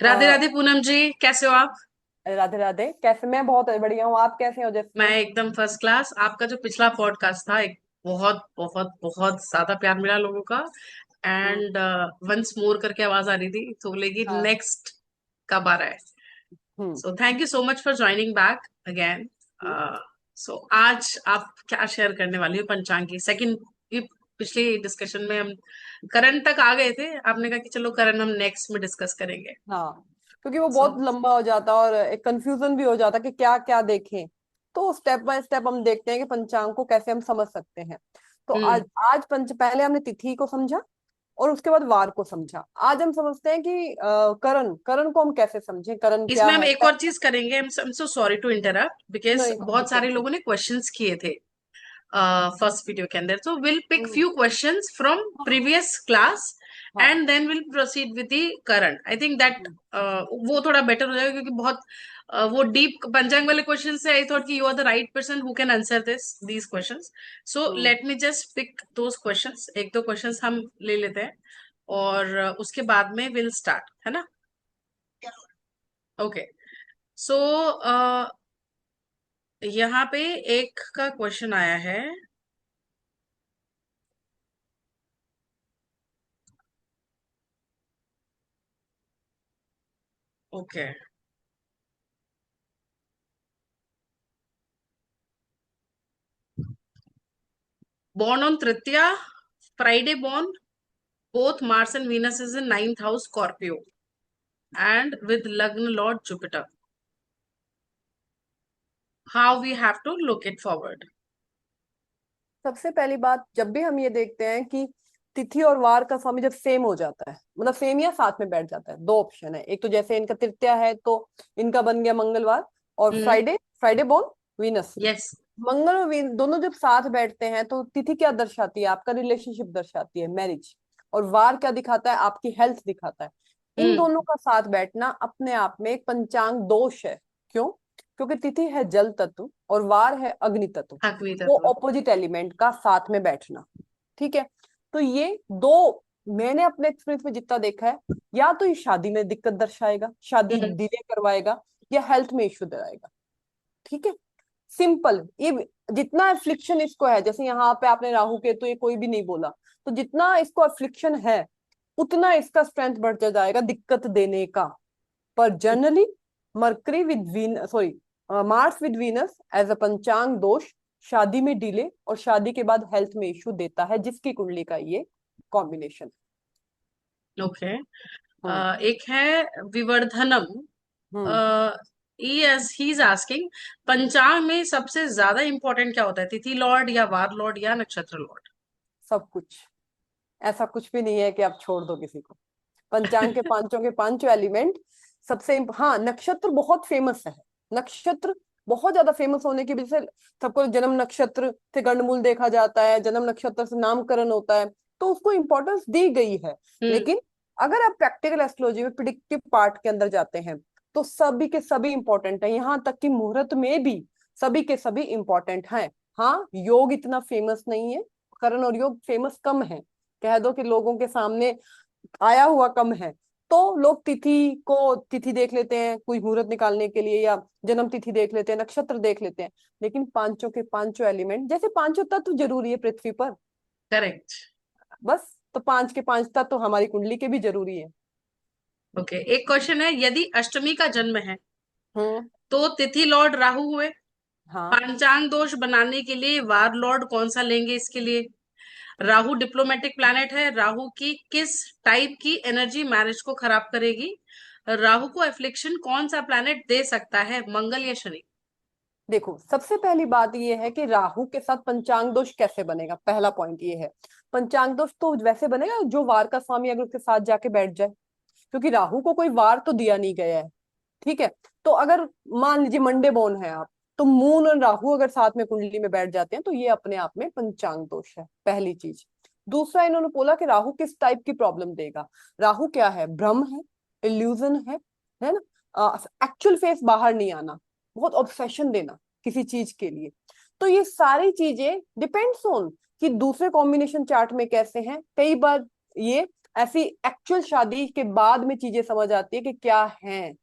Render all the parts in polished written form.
राधे अ, राधे पूनम जी, कैसे हो आप? राधे राधे। कैसे? मैं बहुत बढ़िया हूँ। आप कैसे हो मैं जैस्मिन? एकदम फर्स्ट क्लास। आपका जो पिछला पॉडकास्ट था, एक बहुत बहुत बहुत ज्यादा प्यार मिला लोगों का। हम्म। एंड वंस मोर करके आवाज आ रही थी, तो बोलेगी हाँ। नेक्स्ट कब आ रहा है। Hmm. So thank you so much for joining back again. So आज आप क्या शेयर करने वाली हो पंचांग की सेकंड? पिछली डिस्कशन में हम करण तक आ गए थे, आपने कहा कि चलो करण हम नेक्स्ट में डिस्कस करेंगे। हाँ, क्योंकि वो सो बहुत लंबा हो जाता और एक कंफ्यूजन भी हो जाता कि क्या क्या देखें। तो स्टेप बाय स्टेप हम देखते हैं कि पंचांग को कैसे हम समझ सकते हैं। तो आज हम्म आज पंच पहले हमने तिथि को समझा और उसके बाद वार को समझा। आज हम समझते हैं कि करण करण को हम कैसे समझें, करण क्या इसमें हम है, एक क्या? और चीज करेंगे। I'm so sorry to interrupt because नहीं, कोई बहुत दिक्कत सारे नहीं। लोगों ने क्वेश्चंस किए थे फर्स्ट वीडियो के अंदर, तो will pick hmm. Few questions from हाँ। प्रीवियस क्लास हाँ। And then will proceed with the current. I think that hmm. वो थोड़ा बेटर हो जाएगा, क्योंकि बहुत वो डीप पंचांग वाले क्वेश्चन से आई थॉट कि you are the right person who can answer these questions. So hmm. Let me just pick those questions. एक दो क्वेश्चंस हम ले लेते हैं और उसके बाद में विल स्टार्ट, है ना? ओके। सो यहाँ पे एक का क्वेश्चन आया है। Okay. Born on Tritiya, Friday born, both Mars and Venus is in ninth house Scorpio and with Lagna Lord Jupiter. How we have to look it forward? सबसे पहली बात, जब भी हम ये देखते हैं कि तिथि और वार का समय जब सेम हो जाता है, मतलब सेम या साथ में बैठ जाता है, दो ऑप्शन है। एक तो जैसे इनका तृतीया है तो इनका बन गया मंगलवार, और हम्म। Friday Friday born Venus. Yes. मंगल और दोनों जब साथ बैठते हैं तो तिथि क्या दर्शाती है? आपका रिलेशनशिप दर्शाती है, मैरिज। और वार क्या दिखाता है? आपकी हेल्थ दिखाता है। इन हम्म। दोनों का साथ बैठना अपने आप में एक पंचांग दोष है। क्यों? क्योंकि तिथि है जल तत्व और वार है अग्नि तत्व। अग्नि वो तत्व। ऑपोजिट एलिमेंट का साथ में बैठना। ठीक है। तो ये दो, मैंने अपने एक्सपीरियंस में जितना देखा है, या तो ये शादी में दिक्कत दर्शाएगा, शादी हम्म डिले करवाएगा, या हेल्थ में इश्यू दिलाएगा। ठीक है। सिंपल ये, जितना अफ्लिक्शन इसको है, जैसे यहाँ पे आपने राहु केतु ये कोई भी नहीं बोला, तो जितना इसको अफ्लिक्शन है उतना इसका स्ट्रेंथ बढ़ता जाएगा दिक्कत देने का। पर जनरली मरकरी विद वीन sorry Mars with Venus as a panchang दोष शादी में डिले और शादी के बाद हेल्थ में इश्यू देता है, जिसकी कुंडली का ये कॉम्बिनेशन। ओके। हम्म। एक है विवर्धनम। हम्म। यस, ही इज आस्किंग पंचांग में सबसे ज्यादा इंपॉर्टेंट क्या होता है, तिथि लॉर्ड या वार लॉर्ड या नक्षत्र लॉर्ड? सब कुछ। ऐसा कुछ भी नहीं है कि आप छोड़ दो किसी को। पंचांग के पांचों एलिमेंट सबसे हाँ, नक्षत्र बहुत फेमस है। नक्षत्र बहुत ज्यादा फेमस होने की वजह से सबको जन्म नक्षत्र से गंडमूल देखा जाता है, जन्म नक्षत्र से नामकरण होता है, तो उसको इंपॉर्टेंस दी गई है। हम्म। लेकिन अगर आप प्रैक्टिकल एस्ट्रोलॉजी में प्रिडिक्टिव पार्ट के अंदर जाते हैं तो सभी के सभी इंपॉर्टेंट है, यहाँ तक कि मुहूर्त में भी सभी के सभी इंपॉर्टेंट हैं। हाँ, योग इतना फेमस नहीं है, करण और योग फेमस कम है। कह दो कि लोगों के सामने आया हुआ कम है। तो लोग तिथि देख लेते हैं कोई मुहूर्त निकालने के लिए, या जन्म तिथि देख लेते हैं, नक्षत्र देख लेते हैं। लेकिन पांचों के पांचों एलिमेंट, जैसे पांचों तत्व जरूरी है पृथ्वी पर, करेक्ट। बस, तो पांच के पांच तत्व हमारी कुंडली के भी जरूरी है। ओके, एक क्वेश्चन है, यदि अष्टमी का जन्म है हम्म। तो तिथि लॉर्ड राहु हुए, हाँ। पांचांग दोष बनाने के लिए वार लॉर्ड कौन सा लेंगे इसके लिए? राहु डिप्लोमेटिक प्लैनेट है, राहु की किस टाइप की एनर्जी मैरिज को खराब करेगी? राहु को एफ्लिक्शन कौन सा प्लैनेट दे सकता है, मंगल या शनि? देखो, सबसे पहली बात ये है कि राहु के साथ पंचांग दोष कैसे बनेगा। पहला पॉइंट ये है, पंचांग दोष तो वैसे बनेगा जो वार का स्वामी अगर उसके साथ जाके बैठ जाए, क्योंकि राहु को कोई वार तो दिया नहीं गया है। ठीक है। तो अगर मान लीजिए मंडे बोर्न है आप, तो मून और राहु अगर साथ में कुंडली में बैठ जाते हैं तो ये अपने आप में पंचांग दोष है, पहली चीज। दूसरा, इन्होंने बोला कि राहु किस टाइप की प्रॉब्लम देगा। राहु क्या है? भ्रम है, इल्यूजन है ना, एक्चुअल फेस बाहर नहीं आना, बहुत ऑब्सेशन देना किसी चीज के लिए। तो ये सारी चीजें डिपेंड्स ऑन कि दूसरे कॉम्बिनेशन चार्ट में कैसे हैं। कई बार ये ऐसी एक्चुअल शादी के बाद में चीजें समझ आती है कि क्या है।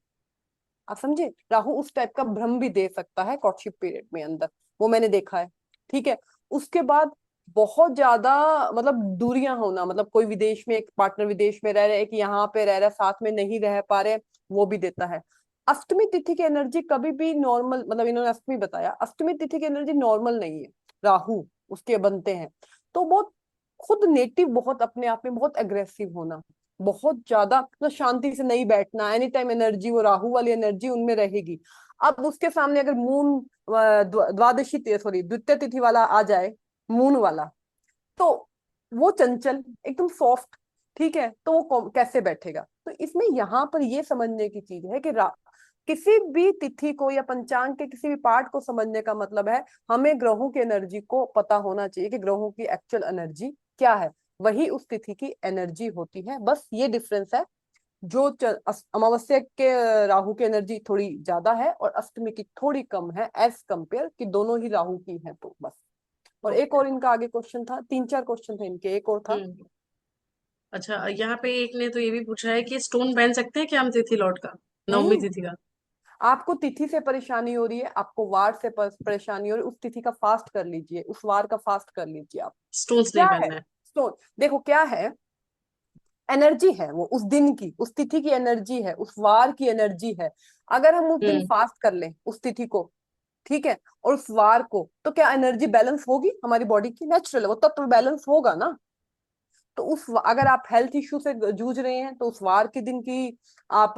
आप समझे, राहु उस टाइप का भ्रम भी दे सकता है कॉर्टशिप पीरियड में अंदर, वो मैंने देखा है। ठीक है। उसके बाद बहुत ज्यादा मतलब दूरियां होना, मतलब कोई विदेश में, एक पार्टनर विदेश में रह रहे हैं, कि यहाँ पे रह रहा है साथ में नहीं रह पा रहे, वो भी देता है। अष्टमी तिथि की एनर्जी कभी भी नॉर्मल, मतलब इन्होंने अष्टमी बताया, अष्टमी तिथि की एनर्जी नॉर्मल नहीं है। राहु उसके बनते हैं, तो बहुत खुद नेटिव, बहुत अपने आप में बहुत एग्रेसिव होना, बहुत ज्यादा मतलब शांति से नहीं बैठना, एनी टाइम एनर्जी, वो राहु वाली एनर्जी उनमें रहेगी। अब उसके सामने अगर मून द्वादशी, सॉरी द्वितीय तिथि वाला आ जाए, मून वाला, तो वो चंचल एकदम सॉफ्ट, ठीक है, तो वो कैसे बैठेगा। तो इसमें यहाँ पर ये समझने की चीज है कि किसी भी तिथि को या पंचांग के किसी भी पार्ट को समझने का मतलब है हमें ग्रहों की एनर्जी को पता होना चाहिए कि ग्रहों की एक्चुअल एनर्जी क्या है, वही उस तिथि की एनर्जी होती है। बस ये डिफरेंस है, जो अमावस्या के राहु की एनर्जी थोड़ी ज्यादा है और अष्टमी की थोड़ी कम है, एज कंपेयर कि दोनों ही राहु की है, तो बस। और एक ओके। और इनका आगे क्वेश्चन था, 3-4 क्वेश्चन थे इनके, एक और था। हम्म। अच्छा, यहाँ पे एक ने तो ये भी पूछा है कि स्टोन पहन सकते हैं क्या हम तिथि लॉर्ड का, नवमी नहीं, तिथि का? आपको तिथि से परेशानी हो रही है, आपको वार से परेशानी हो रही है, उस तिथि का फास्ट कर लीजिए, उस वार का फास्ट कर लीजिए आप। स्टोन्स नहीं क्या है पहनना है। स्टोन, देखो क्या है, एनर्जी है वो उस दिन की, उस तिथि की एनर्जी है, उस वार की एनर्जी है। अगर हम उस दिन हम्म। फास्ट कर लें उस तिथि को, ठीक है, और उस वार को, तो क्या एनर्जी बैलेंस होगी हमारी बॉडी की? नेचुरल है वो, तब तो बैलेंस होगा ना। तो अगर आप हेल्थ इश्यू से जूझ रहे हैं तो उस वार के दिन की आप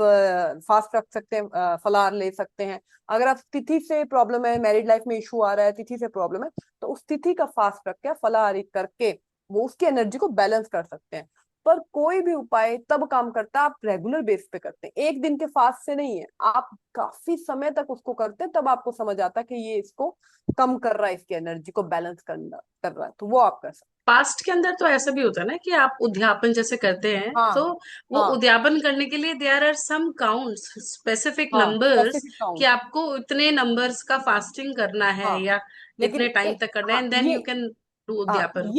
फास्ट रख सकते हैं, फलाहार ले सकते हैं। अगर आप तिथि से प्रॉब्लम है, मैरिड लाइफ में इशू आ रहा है, तिथि से प्रॉब्लम है, तो उस तिथि का फास्ट रख के फलाहारी करके वो उसकी एनर्जी को बैलेंस कर सकते हैं। पर कोई भी उपाय तब काम करता है आप रेगुलर बेस पे करते हैं, एक दिन के फास्ट से नहीं है, आप काफी समय तक उसको करते हैं, तब आपको समझ आता है कि ये इसको कम कर रहा है, इसकी एनर्जी को बैलेंस करना कर रहा है, तो वो आप कर सकते पास्ट के अंदर तो ऐसा भी होता है ना कि आप उद्यापन जैसे करते हैं, हैं। हाँ तो वो हाँ उद्यापन करने के लिए there are some counts, specific हाँ, नंबर्स, स्पेसिफिक कि काउंट। आपको इतने नंबर्स का फास्टिंग करना है हाँ या लेकिन इतने टाइम तक करना है, हाँ एंड देन ये, यू कैन डू हाँ उद्यापन।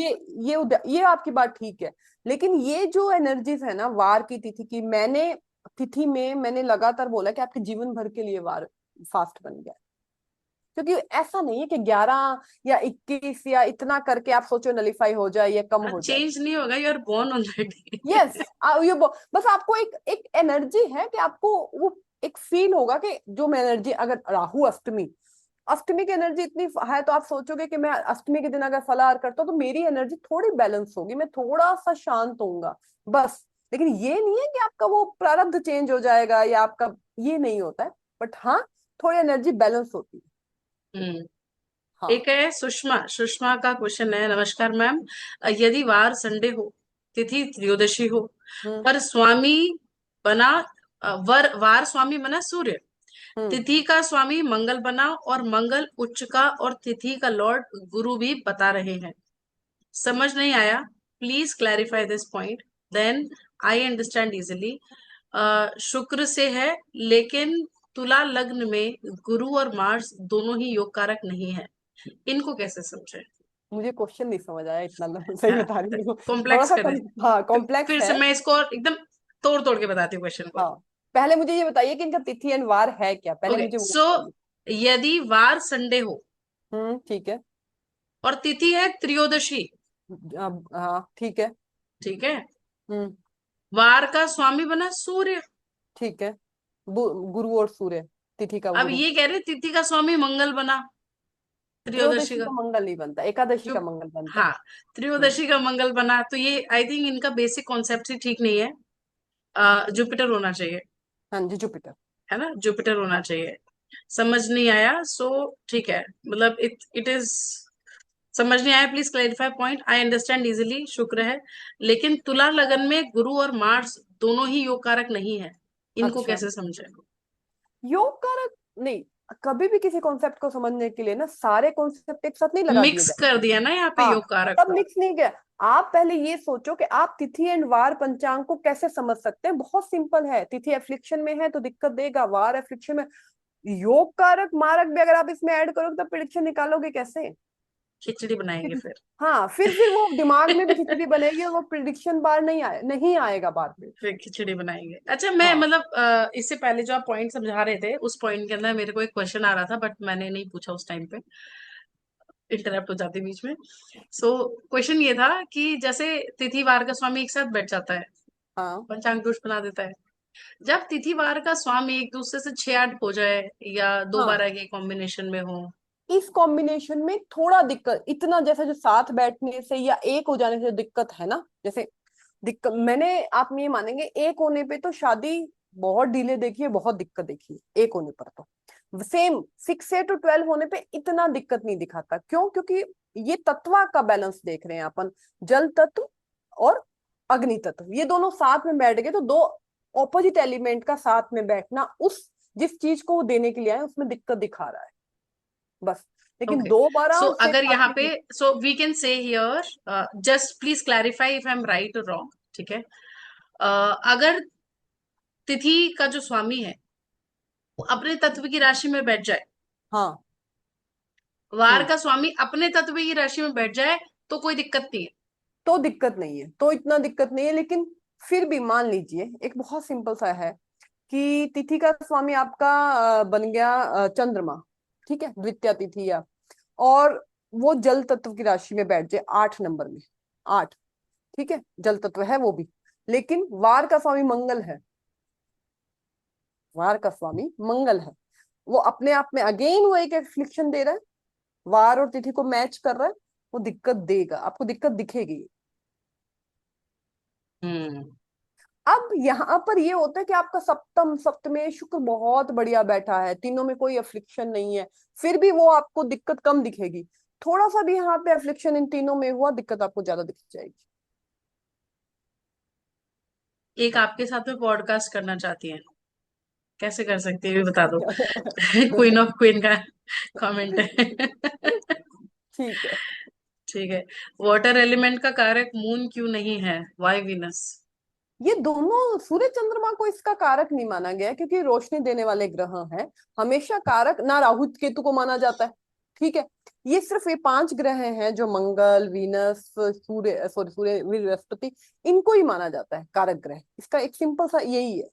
ये आपकी बात ठीक है, लेकिन ये जो एनर्जीज है ना वार की तिथि की, मैंने तिथि में मैंने लगातार बोला कि आपके जीवन भर के लिए वार फास्ट बन गया। क्योंकि ऐसा नहीं है कि 11 या 21 या इतना करके आप सोचो नलीफाई हो जाए या कम हो जाए। चेंज नहीं होगा, you are born on that day. Yes, ये बस आपको एक एक एनर्जी है कि आपको वो एक फील होगा कि जो मैं एनर्जी, अगर राहु अष्टमी, अष्टमी की एनर्जी इतनी है तो आप सोचोगे कि मैं अष्टमी के दिन अगर फलाहार करता हूँ तो मेरी एनर्जी थोड़ी बैलेंस होगी, मैं थोड़ा सा शांत होऊंगा, बस। लेकिन ये नहीं है कि आपका वो प्रारब्ध चेंज हो जाएगा या आपका, ये नहीं होता है। बट हाँ, थोड़ी एनर्जी बैलेंस होती है। हम्म। हाँ। एक है सुषमा, सुषमा का क्वेश्चन है, नमस्कार मैम, यदि वार संडे हो, तिथि त्रयोदशी हो, हम्म पर स्वामी बना वार स्वामी बना सूर्य, हम्म तिथि का स्वामी मंगल बना और मंगल उच्च का और तिथि का लॉर्ड गुरु भी बता रहे हैं, समझ नहीं आया, please clarify this point, then I understand easily. शुक्र से है, लेकिन तुला लग्न में गुरु और मार्स दोनों ही योग कारक नहीं है, इनको कैसे समझे? मुझे क्वेश्चन नहीं समझ आया इतना, सही बता रही हूँ, थोड़ा कॉम्प्लेक्स सा कर दे, हाँ तो कॉम्प्लेक्स फिर से है। मैं इसको और एकदम तोड़ तोड़ के बताती हूँ क्वेश्चन को। हाँ, पहले मुझे ये बताइए कि इनका तिथि एंड वार है क्या, पहले ओके, मुझे वो सो बताइए। यदि वार संडे हो ठीक है। और तिथि है त्रयोदशी, हाँ ठीक है। ठीक है, हम्म वार का स्वामी बना सूर्य, ठीक है। गुरु और सूर्य, तिथि का अब गुरु। ये कह रहे तिथि का स्वामी मंगल बना, त्रयोदशी त्रयोदशी का, का मंगल नहीं बनता, एकादशी क्यों? का मंगल बनता है। हाँ, हम्म त्रयोदशी का मंगल बना, तो ये आई थिंक इनका बेसिक कॉन्सेप्ट ही ठीक नहीं है, जुपिटर होना चाहिए, हाँ जी, जुपिटर। है ना, जुपिटर होना हाँ चाहिए। समझ नहीं आया, सो ठीक है, मतलब इट इट इज, समझ नहीं आया, please clarify point, I understand easily, शुक्र है, लेकिन तुला लगन में गुरु और मार्स दोनों ही योग कारक नहीं है, इनको अच्छा, कैसे समझे? योग कारक नहीं, कभी भी किसी कॉन्सेप्ट को समझने के लिए ना सारे कॉन्सेप्ट एक साथ नहीं लगा दिए मिक्स कर जाते। दिया ना यहाँ पे हाँ, योग कारक तब को। मिक्स नहीं किया। आप पहले ये सोचो कि आप तिथि एंड वार पंचांग को कैसे समझ सकते हैं, बहुत सिंपल है। तिथि एफ्लिक्शन में है तो दिक्कत देगा, वार एफ्लिक्शन में, योग कारक मारक भी अगर आप इसमें ऐड करोगे तो प्रिडिक्शन निकालोगे कैसे? खिचड़ी बनाएंगे फिर। हाँ, फिर वो दिमाग में भी खिचड़ी बनेगी और वो प्रिडिक्शन बार नहीं आएगा बाद में। फिर खिचड़ी बनाएंगे। अच्छा, मैं हाँ मतलब इससे पहले जो आप पॉइंट समझा रहे थे, उस पॉइंट के अंदर मेरे को एक क्वेश्चन आ रहा था, बट मैंने नहीं पूछा उस टाइम पे, इंटरप्ट हो जाती बीच में। सो क्वेश्चन ये था कि जैसे तिथिवार का स्वामी एक साथ बैठ जाता है, हाँ पंचांग दोष बना देता है। जब तिथिवार का स्वामी एक दूसरे से 6-8 हो जाए, या दो हाँ, बारह के कॉम्बिनेशन में हो। इस कॉम्बिनेशन में थोड़ा दिक्कत, इतना जैसा जो साथ बैठने से या एक हो जाने से दिक्कत है ना, जैसे दिक्कत मैंने, आप ये मानेंगे एक होने पे तो शादी बहुत डिले देखी है, बहुत दिक्कत देखी है एक होने पर। तो सेम 6 से 12 होने पे इतना दिक्कत नहीं दिखाता, क्यों? क्योंकि ये तत्वा का बैलेंस देख रहे हैं अपन, जल तत्व और अग्नि तत्व, ये दोनों साथ में बैठ गए तो दो ऑपोजिट एलिमेंट का साथ में बैठना उस जिस चीज को वो देने के लिए आए उसमें दिक्कत दिखा रहा है बस। लेकिन ओके, दो बारह सो उससे अगर यहाँ काफी पे, so we can say here, just please clarify if I am right और रॉन्ग, ठीक है। अगर तिथि का जो स्वामी है वो अपने तत्व की राशि में बैठ जाए, हाँ। वार हम्म। का स्वामी अपने तत्व की राशि में बैठ जाए, तो कोई दिक्कत नहीं है। तो दिक्कत नहीं है, तो इतना दिक्कत नहीं है, लेकिन फिर भी मान लीजिए एक बहुत सिंपल सा है कि तिथि का स्वामी आपका बन गया चंद्रमा, ठीक है, द्वितीय तिथि या, और वो जल तत्व की राशि में बैठ जाए 8 नंबर में, 8, ठीक है, जल तत्व है वो भी, लेकिन वार का स्वामी मंगल है, वार का स्वामी मंगल है, वो अपने आप में अगेन वो एक एफ्लिक्शन दे रहा है, वार और तिथि को मैच कर रहा है, वो दिक्कत देगा, आपको दिक्कत दिखेगी। हम्म। अब यहाँ पर ये होता है कि आपका सप्तम, सप्तमे शुक्र बहुत बढ़िया बैठा है, तीनों में कोई अफ्लिक्शन नहीं है, फिर भी वो आपको दिक्कत कम दिखेगी। थोड़ा सा भी यहाँ पे अफ्लिक्शन इन तीनों में हुआ, दिक्कत आपको ज्यादा दिख जाएगी। एक आपके साथ में पॉडकास्ट करना चाहती है, कैसे कर सकती है ये बता दो। क्वीन ऑफ क्वीन का कमेंट है। ठीक है। ठीक है। वाटर एलिमेंट का कारक मून क्यों नहीं है, वाई वीनस? ये दोनों सूर्य चंद्रमा को इसका कारक नहीं माना गया है, क्योंकि रोशनी देने वाले ग्रह हैं, हमेशा कारक ना राहु केतु को माना जाता है, ठीक है। ये सिर्फ ये 5 ग्रह हैं जो मंगल, वीनस, सूर्य, सॉरी सूर्य, बृहस्पति, इनको ही माना जाता है कारक ग्रह। इसका एक सिंपल सा यही है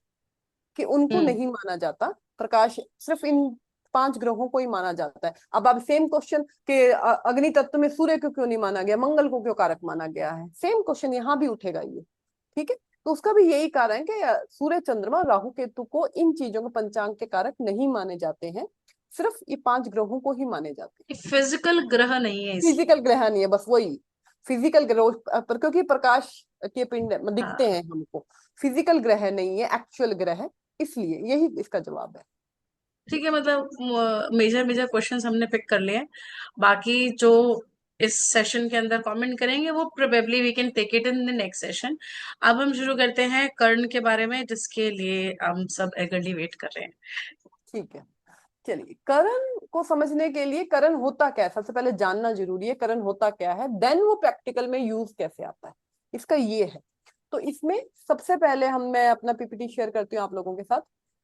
कि उनको हम्म। नहीं माना जाता, प्रकाश सिर्फ इन 5 ग्रहों को ही माना जाता है। अब आप सेम क्वेश्चन के अग्नि तत्व में सूर्य को क्यों नहीं माना गया, मंगल को क्यों कारक माना गया है, सेम क्वेश्चन यहाँ भी उठेगा ये, ठीक है। तो उसका भी यही कारण है कि सूर्य चंद्रमा राहु केतु को इन चीजों को पंचांग के कारक नहीं माने जाते हैं, सिर्फ ये 5 ग्रहों को ही माने जाते हैं। ये फिजिकल ग्रह नहीं है इसलिए। फिजिकल ग्रह नहीं है, बस वही फिजिकल ग्रह पर, क्योंकि प्रकाश के पिंड दिखते हाँ, हैं हमको, फिजिकल ग्रह नहीं है, एक्चुअल ग्रह है, इसलिए यही इसका जवाब है। ठीक है, मतलब मेजर मेजर क्वेश्चंस हमने पिक कर लिए हैं। बाकी जो इस सेशन के अंदर कमेंट करेंगे वो probably we can take it in the next session. अब हम शुरू करते हैं कर्ण के बारे में, जिसके लिए हम सब एगरली वेट कर रहे हैं। ठीक है, चलिए करण को समझने के लिए करण होता क्या है सबसे पहले जानना जरूरी है, करण होता क्या है, देन वो प्रैक्टिकल में यूज कैसे आता है, इसका ये है। तो इसमें सबसे पहले मैं अपना पीपीटी शेयर करती हूँ आप लोगों के साथ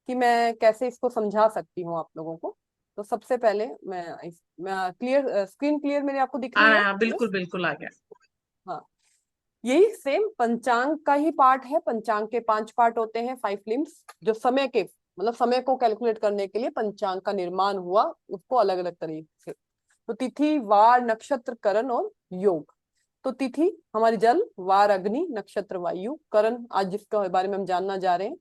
कि मैं कैसे इसको समझा सकती हूँ आप लोगों को। तो सबसे पहले मैं क्लियर, स्क्रीन क्लियर मेरी आपको दिख आ रही रहा है? है, हाँ, बिल्कुल यस। बिल्कुल आ गया। हाँ, यही सेम पंचांग का ही पार्ट है, पंचांग के 5 पार्ट होते हैं, 5 लिम्स, जो समय के मतलब समय को कैलकुलेट करने के लिए पंचांग का निर्माण हुआ, उसको अलग अलग तरीके से। तो तिथि, वार, नक्षत्र, करण और योग। तो तिथि हमारी जल, वार अग्नि, नक्षत्र वायु, करण आज जिसके बारे में हम जानना जा रहे हैं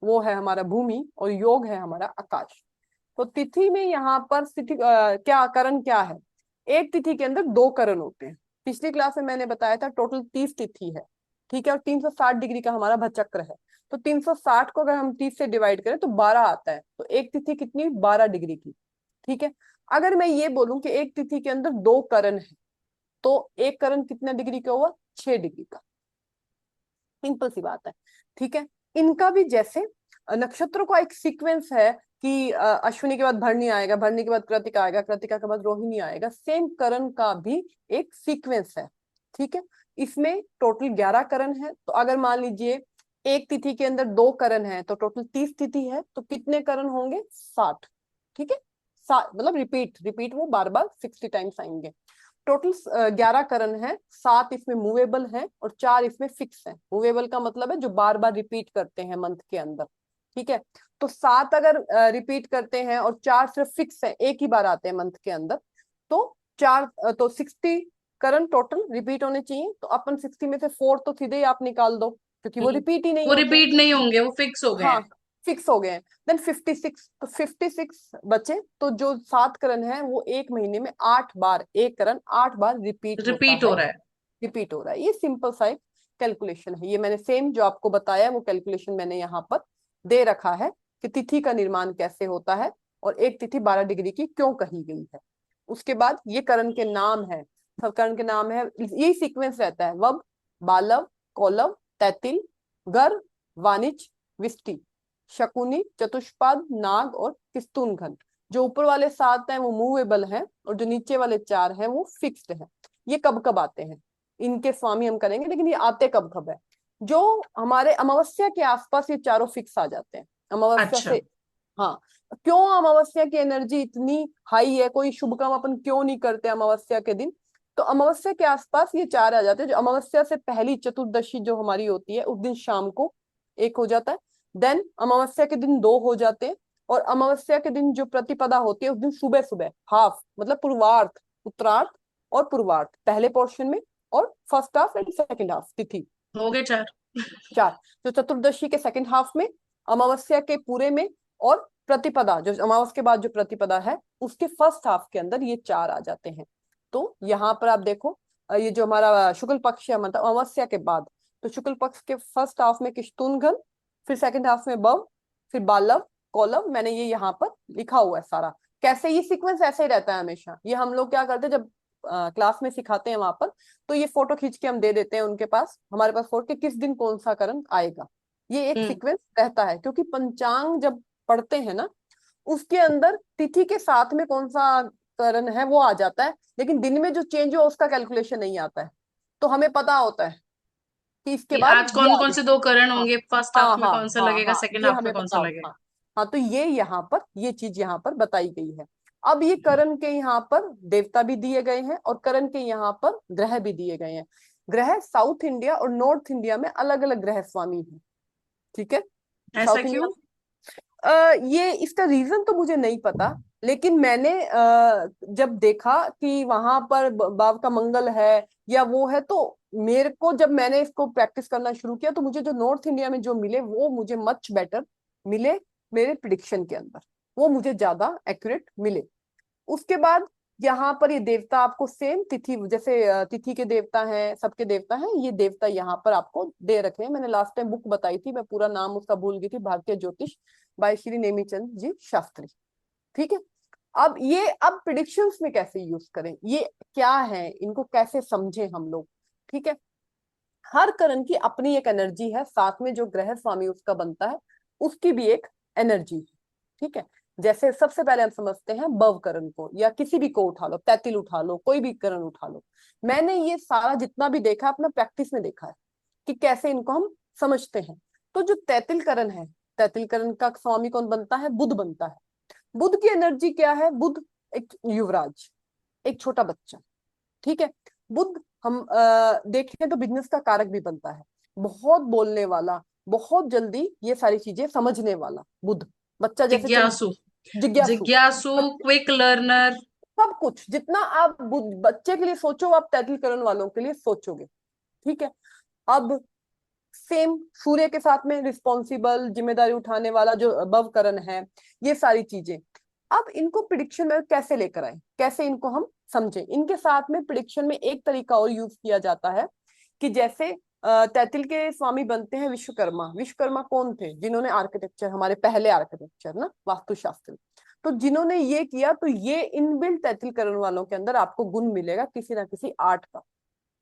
वो है हमारा भूमि, और योग है हमारा आकाश। तो तिथि में यहाँ पर तिथि क्या करण क्या है, एक तिथि के अंदर 2 करण होते हैं। पिछली क्लास में मैंने बताया था टोटल 30 तिथि है, ठीक है, और 360 डिग्री का हमारा भचक्र है। तो 360 को अगर हम 30 से डिवाइड करें तो 12 आता है, तो एक तिथि कितनी, 12 डिग्री की, ठीक है। अगर मैं ये बोलूं कि एक तिथि के अंदर 2 करण है, तो एक करण कितने डिग्री का हुआ, 6 डिग्री का, सिंपल सी बात है, ठीक है। इनका भी जैसे नक्षत्रों का एक सीक्वेंस है कि अश्विनी के बाद भरणी आएगा, भरणी के बाद कृतिका आएगा, कृतिका के बाद रोहिणी आएगा, सेम करण का भी एक सीक्वेंस है, ठीक है। इसमें टोटल 11 करण है, तो अगर मान लीजिए एक तिथि के अंदर 2 करण है तो टोटल 30 तिथि है, तो कितने करण होंगे, 60, ठीक है। मतलब रिपीट रिपीट वो बार बार 60 टाइम्स आएंगे। टोटल 11 करण है, 7 इसमें मूवेबल हैं और 4 इसमें फिक्स हैं। मूवेबल का मतलब है जो बार बार रिपीट करते हैं मंथ के अंदर, ठीक है। तो 7 अगर रिपीट करते हैं और 4 सिर्फ फिक्स है, एक ही बार आते हैं मंथ के अंदर, तो 4 तो 60 करण टोटल रिपीट होने चाहिए। तो अपन 60 में से 4 तो सीधे ही आप निकाल दो, क्योंकि वो हम्म, रिपीट ही नहीं वो होते। रिपीट नहीं होंगे, वो फिक्स हो गए हाँ, हैं। फिक्स हो गए हैं। देन 56, तो 56 बचे, तो जो 7 करण है वो एक महीने में 8 बार, एक करण 8 बार रिपीट होता रिपीट है। हो रहा है। रिपीट हो रहा है, ये सिंपल सा एक कैलकुलेशन है। ये मैंने सेम जो आपको बताया वो कैलकुलेशन मैंने यहाँ पर दे रखा है कि तिथि का निर्माण कैसे होता है और एक तिथि 12 डिग्री की क्यों कही गई है। उसके बाद ये करण के नाम है, सब करण के नाम है, यही सीक्वेंस रहता है। वब, बालव, कौलव, तैतिल, गर, वाणिज, विष्टि, शकुनी, चतुष्पाद, नाग और किस्तून घन। जो ऊपर वाले 7 हैं वो मूवेबल हैं और जो नीचे वाले 4 हैं वो फिक्स्ड हैं। ये कब कब आते हैं इनके स्वामी हम करेंगे, लेकिन ये आते कब कब है, जो हमारे अमावस्या के आसपास ये चारों फिक्स आ जाते हैं अमावस्या अच्छा। से। हाँ, क्यों अमावस्या की एनर्जी इतनी हाई है, कोई शुभ काम अपन क्यों नहीं करते अमावस्या के दिन, तो अमावस्या के आसपास ये 4 आ जाते हैं। जो अमावस्या से पहली चतुर्दशी जो हमारी होती है उस दिन शाम को एक हो जाता है। देन अमावस्या के दिन 2 हो जाते हैं, और अमावस्या के दिन जो प्रतिपदा होती है उस दिन सुबह सुबह हाफ, मतलब पूर्वार्ध, उत्तरार्ध और पूर्वार्ध पहले पोर्शन में, और first half and second half तिथि, हो गए 4। 4। जो चतुर्दशी के सेकंड हाफ में, अमावस्या के पूरे में, और प्रतिपदा जो अमावस्या के बाद जो प्रतिपदा है उसके फर्स्ट हाफ के अंदर ये 4 आ जाते हैं। तो यहाँ पर आप देखो, ये जो हमारा शुक्ल पक्ष है मतलब अमावस्या के बाद, तो शुक्ल पक्ष के फर्स्ट हाफ में किशतुनगन, फिर सेकंड हाफ में बव, फिर बालव, कौलव, मैंने ये यहाँ पर लिखा हुआ है सारा। कैसे ये सीक्वेंस ऐसे ही रहता है हमेशा। ये हम लोग क्या करते हैं जब क्लास में सिखाते हैं वहां पर, तो ये फोटो खींच के हम दे देते हैं उनके पास, हमारे पास फोटो कि किस दिन कौन सा करण आएगा। ये एक हम्म। सीक्वेंस रहता है, क्योंकि पंचांग जब पढ़ते हैं ना, उसके अंदर तिथि के साथ में कौन सा करण है वो आ जाता है, लेकिन दिन में जो चेंज हुआ उसका कैलकुलेशन नहीं आता है। तो हमें पता होता है कि इसके कि बाद आज ये कौन कौन आगे। से 2 करण हाँ होंगे, फर्स्ट हाफ हाँ में हाँ कौन सा हाँ लगेगा, हाँ, सेकंड ये हाफ में हमें कौन पता सा होता। लगेगा। हाँ हाँ, तो ये यहाँ पर ये चीज यहाँ पर बताई गई है। अब ये करण के यहाँ पर देवता भी दिए गए हैं और करण के यहाँ पर ग्रह भी दिए गए हैं। ग्रह साउथ इंडिया और नॉर्थ इंडिया में अलग अलग ग्रह स्वामी हैं, ठीक है। ऐसा साउथ इंडिया, क्यों? ये इसका रीजन तो मुझे नहीं पता, लेकिन मैंने जब देखा कि वहां पर बाब का मंगल है या वो है, तो मेरे को जब मैंने इसको प्रैक्टिस करना शुरू किया तो मुझे जो नॉर्थ इंडिया में जो मिले वो मुझे मच बेटर मिले, मेरे प्रिडिक्शन के अंदर वो मुझे ज्यादा एक्यूरेट मिले। उसके बाद यहाँ पर ये देवता आपको सेम तिथि, जैसे तिथि के देवता हैं, सबके देवता हैं, ये देवता यहाँ पर आपको दे रखे हैं। मैंने लास्ट टाइम बुक बताई थी, मैं पूरा नाम उसका भूल गई थी, भारतीय ज्योतिष बाय श्री नेमीचंद जी शास्त्री, ठीक है। अब ये अब प्रिडिक्शंस में कैसे यूज करें, ये क्या है, इनको कैसे समझें हम लोग, ठीक है। हर करण की अपनी एक एनर्जी है, साथ में जो ग्रह स्वामी उसका बनता है उसकी भी एक एनर्जी है, ठीक है। जैसे सबसे पहले हम समझते हैं बव करण को, या किसी भी को उठा लो, तैतिल उठा लो, कोई भी करण उठा लो। मैंने ये सारा जितना भी देखा अपना प्रैक्टिस में देखा है कि कैसे इनको हम समझते हैं। तो जो तैतिल करण है, तैतिल करण का स्वामी कौन बनता है, बुध बनता है। बुध की एनर्जी क्या है, बुध एक युवराज, एक छोटा बच्चा, ठीक है। बुध हम देखें तो बिजनेस का कारक भी बनता है, बहुत बोलने वाला, बहुत जल्दी ये सारी चीजें समझने वाला बुध। बच्चा जैसे जिज्ञासु। जिज्ञासु, जिज्ञासु, बच्चे क्विक लर्नर। सब कुछ जितना आप बच्चे के लिए सोचो आप तैतिल करण वालों के लिए सोचोगे, ठीक है। अब सेम सूर्य के साथ में रिस्पॉन्सिबल, जिम्मेदारी उठाने वाला जो अबव करण है, ये सारी चीजें। अब इनको प्रिडिक्शन में कैसे लेकर आए, कैसे इनको हम समझें। इनके साथ में प्रिडिक्शन में एक तरीका और यूज किया जाता है कि जैसे तैतिल के स्वामी बनते हैं विश्वकर्मा। विश्वकर्मा कौन थे, जिन्होंने आर्किटेक्चर, हमारे पहले आर्किटेक्चर ना, वास्तुशास्त्र, तो जिन्होंने ये किया, तो ये इनबिल्ट तैतिल करण वालों के अंदर आपको गुण मिलेगा किसी ना किसी आर्ट का,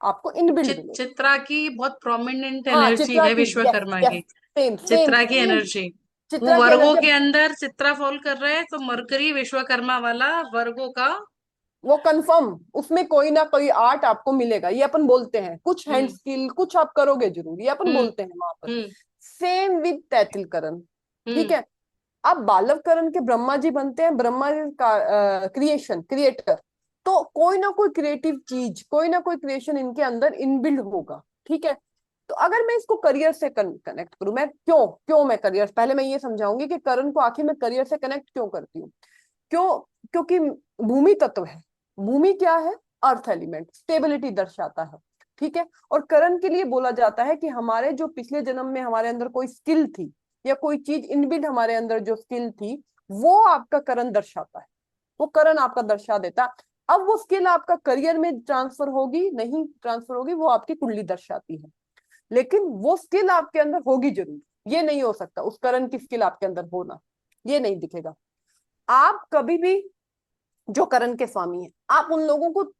आपको इनबिल्ट मिलेगा। चित्रा की बहुत प्रोमिनेंट हाँ, एनर्जी चित्रा है की, यस विश्वकर्मा यस, की। सेम सेम चित्रा की सेम, एनर्जी, वो चित्रा की वर्गों एनर्जी। के अंदर चित्रा फॉल कर रहे हैं, तो मरकरी विश्वकर्मा वाला वर्गों का। वो कंफर्म, उसमें कोई ना कोई आर्ट आपको मिलेगा, ये अपन बोलते हैं, कुछ हैंड हम्म। स्किल कुछ आप करोगे जरूर, ये अपन हम्म। बोलते हैं वहां पर। हम्म। सेम विद तैतिल करण, ठीक हम्म। है। अब बालव करण के ब्रह्मा जी बनते हैं, ब्रह्मा जी का क्रिएशन, क्रिएटर, तो कोई ना कोई क्रिएटिव चीज, कोई ना कोई क्रिएशन इनके अंदर इनबिल्ड होगा। ठीक है, तो अगर मैं इसको करियर से कनेक्ट करूं, मैं क्यों क्यों मैं करियर, पहले मैं ये समझाऊंगी कि करण को आखिर मैं करियर से कनेक्ट क्यों करती हूँ। क्यों? क्योंकि भूमि तत्व है। भूमि क्या है? अर्थ एलिमेंट, स्टेबिलिटी दर्शाता है। ठीक है, और करण के लिए बोला जाता है कि हमारे जो पिछले जन्म में हमारे अंदर कोई स्किल थी या कोई चीज इनबिल्ड हमारे अंदर जो स्किल थी, वो आपका करण दर्शाता है, वो करण आपका दर्शा देता। अब वो स्किल आपका करियर में ट्रांसफर होगी नहीं ट्रांसफर होगी, वो आपकी कुंडली दर्शाती है। लेकिन वो स्किल आपके अंदर होगी जरूर, ये नहीं हो सकता उस करण की स्किल आपके अंदर होना, ये नहीं दिखेगा। आप कभी भी, जो करण के स्वामी है, आप उन लोगों को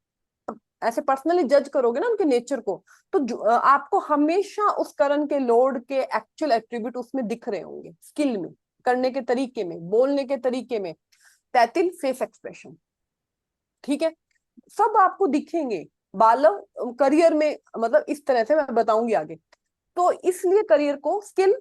ऐसे पर्सनली जज करोगे ना उनके नेचर को, तो आपको हमेशा उस करण के लॉर्ड के एक्चुअल एट्रीब्यूट उसमें दिख रहे होंगे, स्किल में, करने के तरीके में, बोलने के तरीके में, तैतिल फेस एक्सप्रेशन। ठीक है, सब आपको दिखेंगे। बालव करियर में, मतलब इस तरह से मैं बताऊंगी आगे। तो इसलिए करियर को स्किल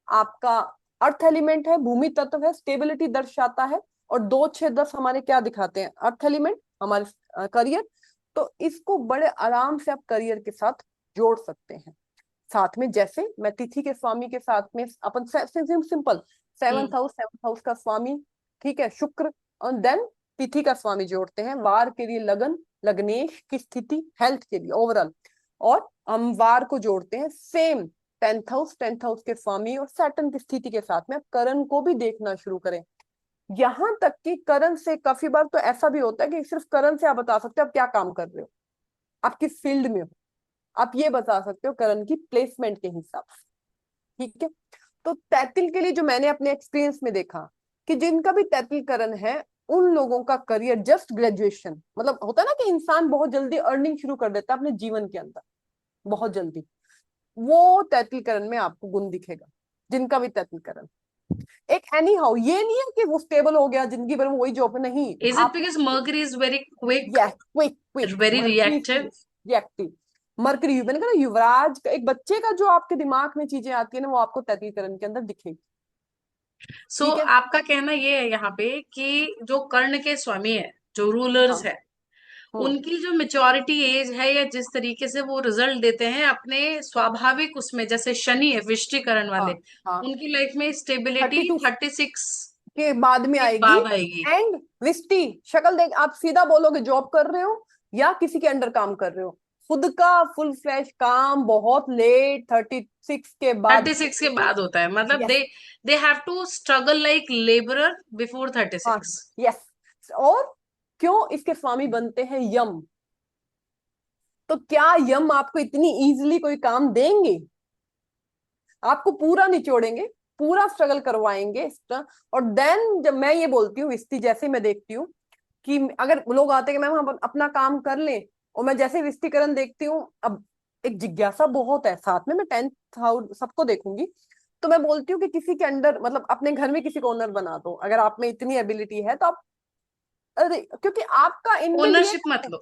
आपका अर्थ एलिमेंट है, भूमि तत्व है, स्टेबिलिटी दर्शाता है। और 2 6 10 हमारे क्या दिखाते हैं? अर्थ एलिमेंट, हमारे करियर। तो इसको बड़े आराम से आप करियर के साथ जोड़ सकते हैं। साथ में जैसे मैं तिथि के स्वामी के साथ में अपन सिंपल हम्म। सेवंथ हाउस का स्वामी, ठीक है, शुक्र, और देन तिथि का स्वामी जोड़ते हैं वार के लिए लगन, लग्नेश की स्थिति, हेल्थ के लिए ओवरऑल। और हम वार को जोड़ते हैं सेम टेंथ हाउस के स्वामी और सैटर्न की स्थिति के साथ में। करण को भी देखना शुरू करें। यहां तक कि करण से काफी बार तो ऐसा भी होता है कि सिर्फ करण से आप बता सकते हो आप क्या काम कर रहे हो, आप किस फील्ड में हो, आप ये बता सकते हो करण की प्लेसमेंट के हिसाब से। ठीक है, तो तैतिल के लिए जो मैंने अपने एक्सपीरियंस में देखा कि जिनका भी तैतिल करण है, उन लोगों का करियर जस्ट ग्रेजुएशन, मतलब होता है ना कि इंसान बहुत जल्दी अर्निंग शुरू कर देता है अपने जीवन के अंदर, बहुत जल्दी, वो तैतिल करण में आपको गुण दिखेगा, जिनका भी तैतिल करण। एक एनी हाउ, ये नहीं है कि वो स्टेबल हो गया जिंदगी भर में वही जॉब में, नहीं। Is it आप, because Mercury is very quick, yes, quick quick, very mercury reactive? Reactive. Mercury, मैंने कहा ना, युवराज का, एक बच्चे का जो आपके दिमाग में चीजें आती है ना, वो आपको तैतीकरण के अंदर दिखेगी। सो ठीक है, आपका कहना ये है यहाँ पे कि जो कर्ण के स्वामी है, जो रूलर्स हाँ, है, हम्म, उनकी जो मेच्योरिटी एज है या जिस तरीके से वो रिजल्ट देते हैं अपने स्वाभाविक उसमें, जैसे शनि है वृश्चिकरण हाँ, वाले, हाँ, उनकी लाइफ में स्टेबिलिटी 32 36 के बाद में के आएगी। बाद आएगी। एंड विस्टी शक्ल देख, आप सीधा बोलोगे जॉब कर रहे हो या किसी के अंडर काम कर रहे हो, खुद का फुल फ्लैश काम बहुत लेट 36 के बाद 36 के शुरू। बाद होता है, मतलब yes, they have to struggle like labourer before हाँ, 36। यस। और क्यों इसके स्वामी बनते हैं यम? तो क्या यम आपको इतनी इजीली कोई काम देंगे? आपको पूरा निचोड़ेंगे, पूरा स्ट्रगल करवाएंगे और देन जब मैं ये बोलती हूँ विस्ती, जैसे मैं देखती हूँ कि अगर लोग आते हैं कि मैम हम अपना काम कर लें, और मैं जैसे विस्तीकरण देखती हूँ, अब एक जिज्ञासा बहुत है, साथ में मैं 10th हाउस सबको देखूंगी, तो मैं बोलती हूँ कि किसी के अंडर, मतलब अपने घर में किसी को ओनर बना दो अगर आप में इतनी एबिलिटी है तो आप, अरे क्योंकि आपका इनबिल्ड ये ओनरशिप मत लो।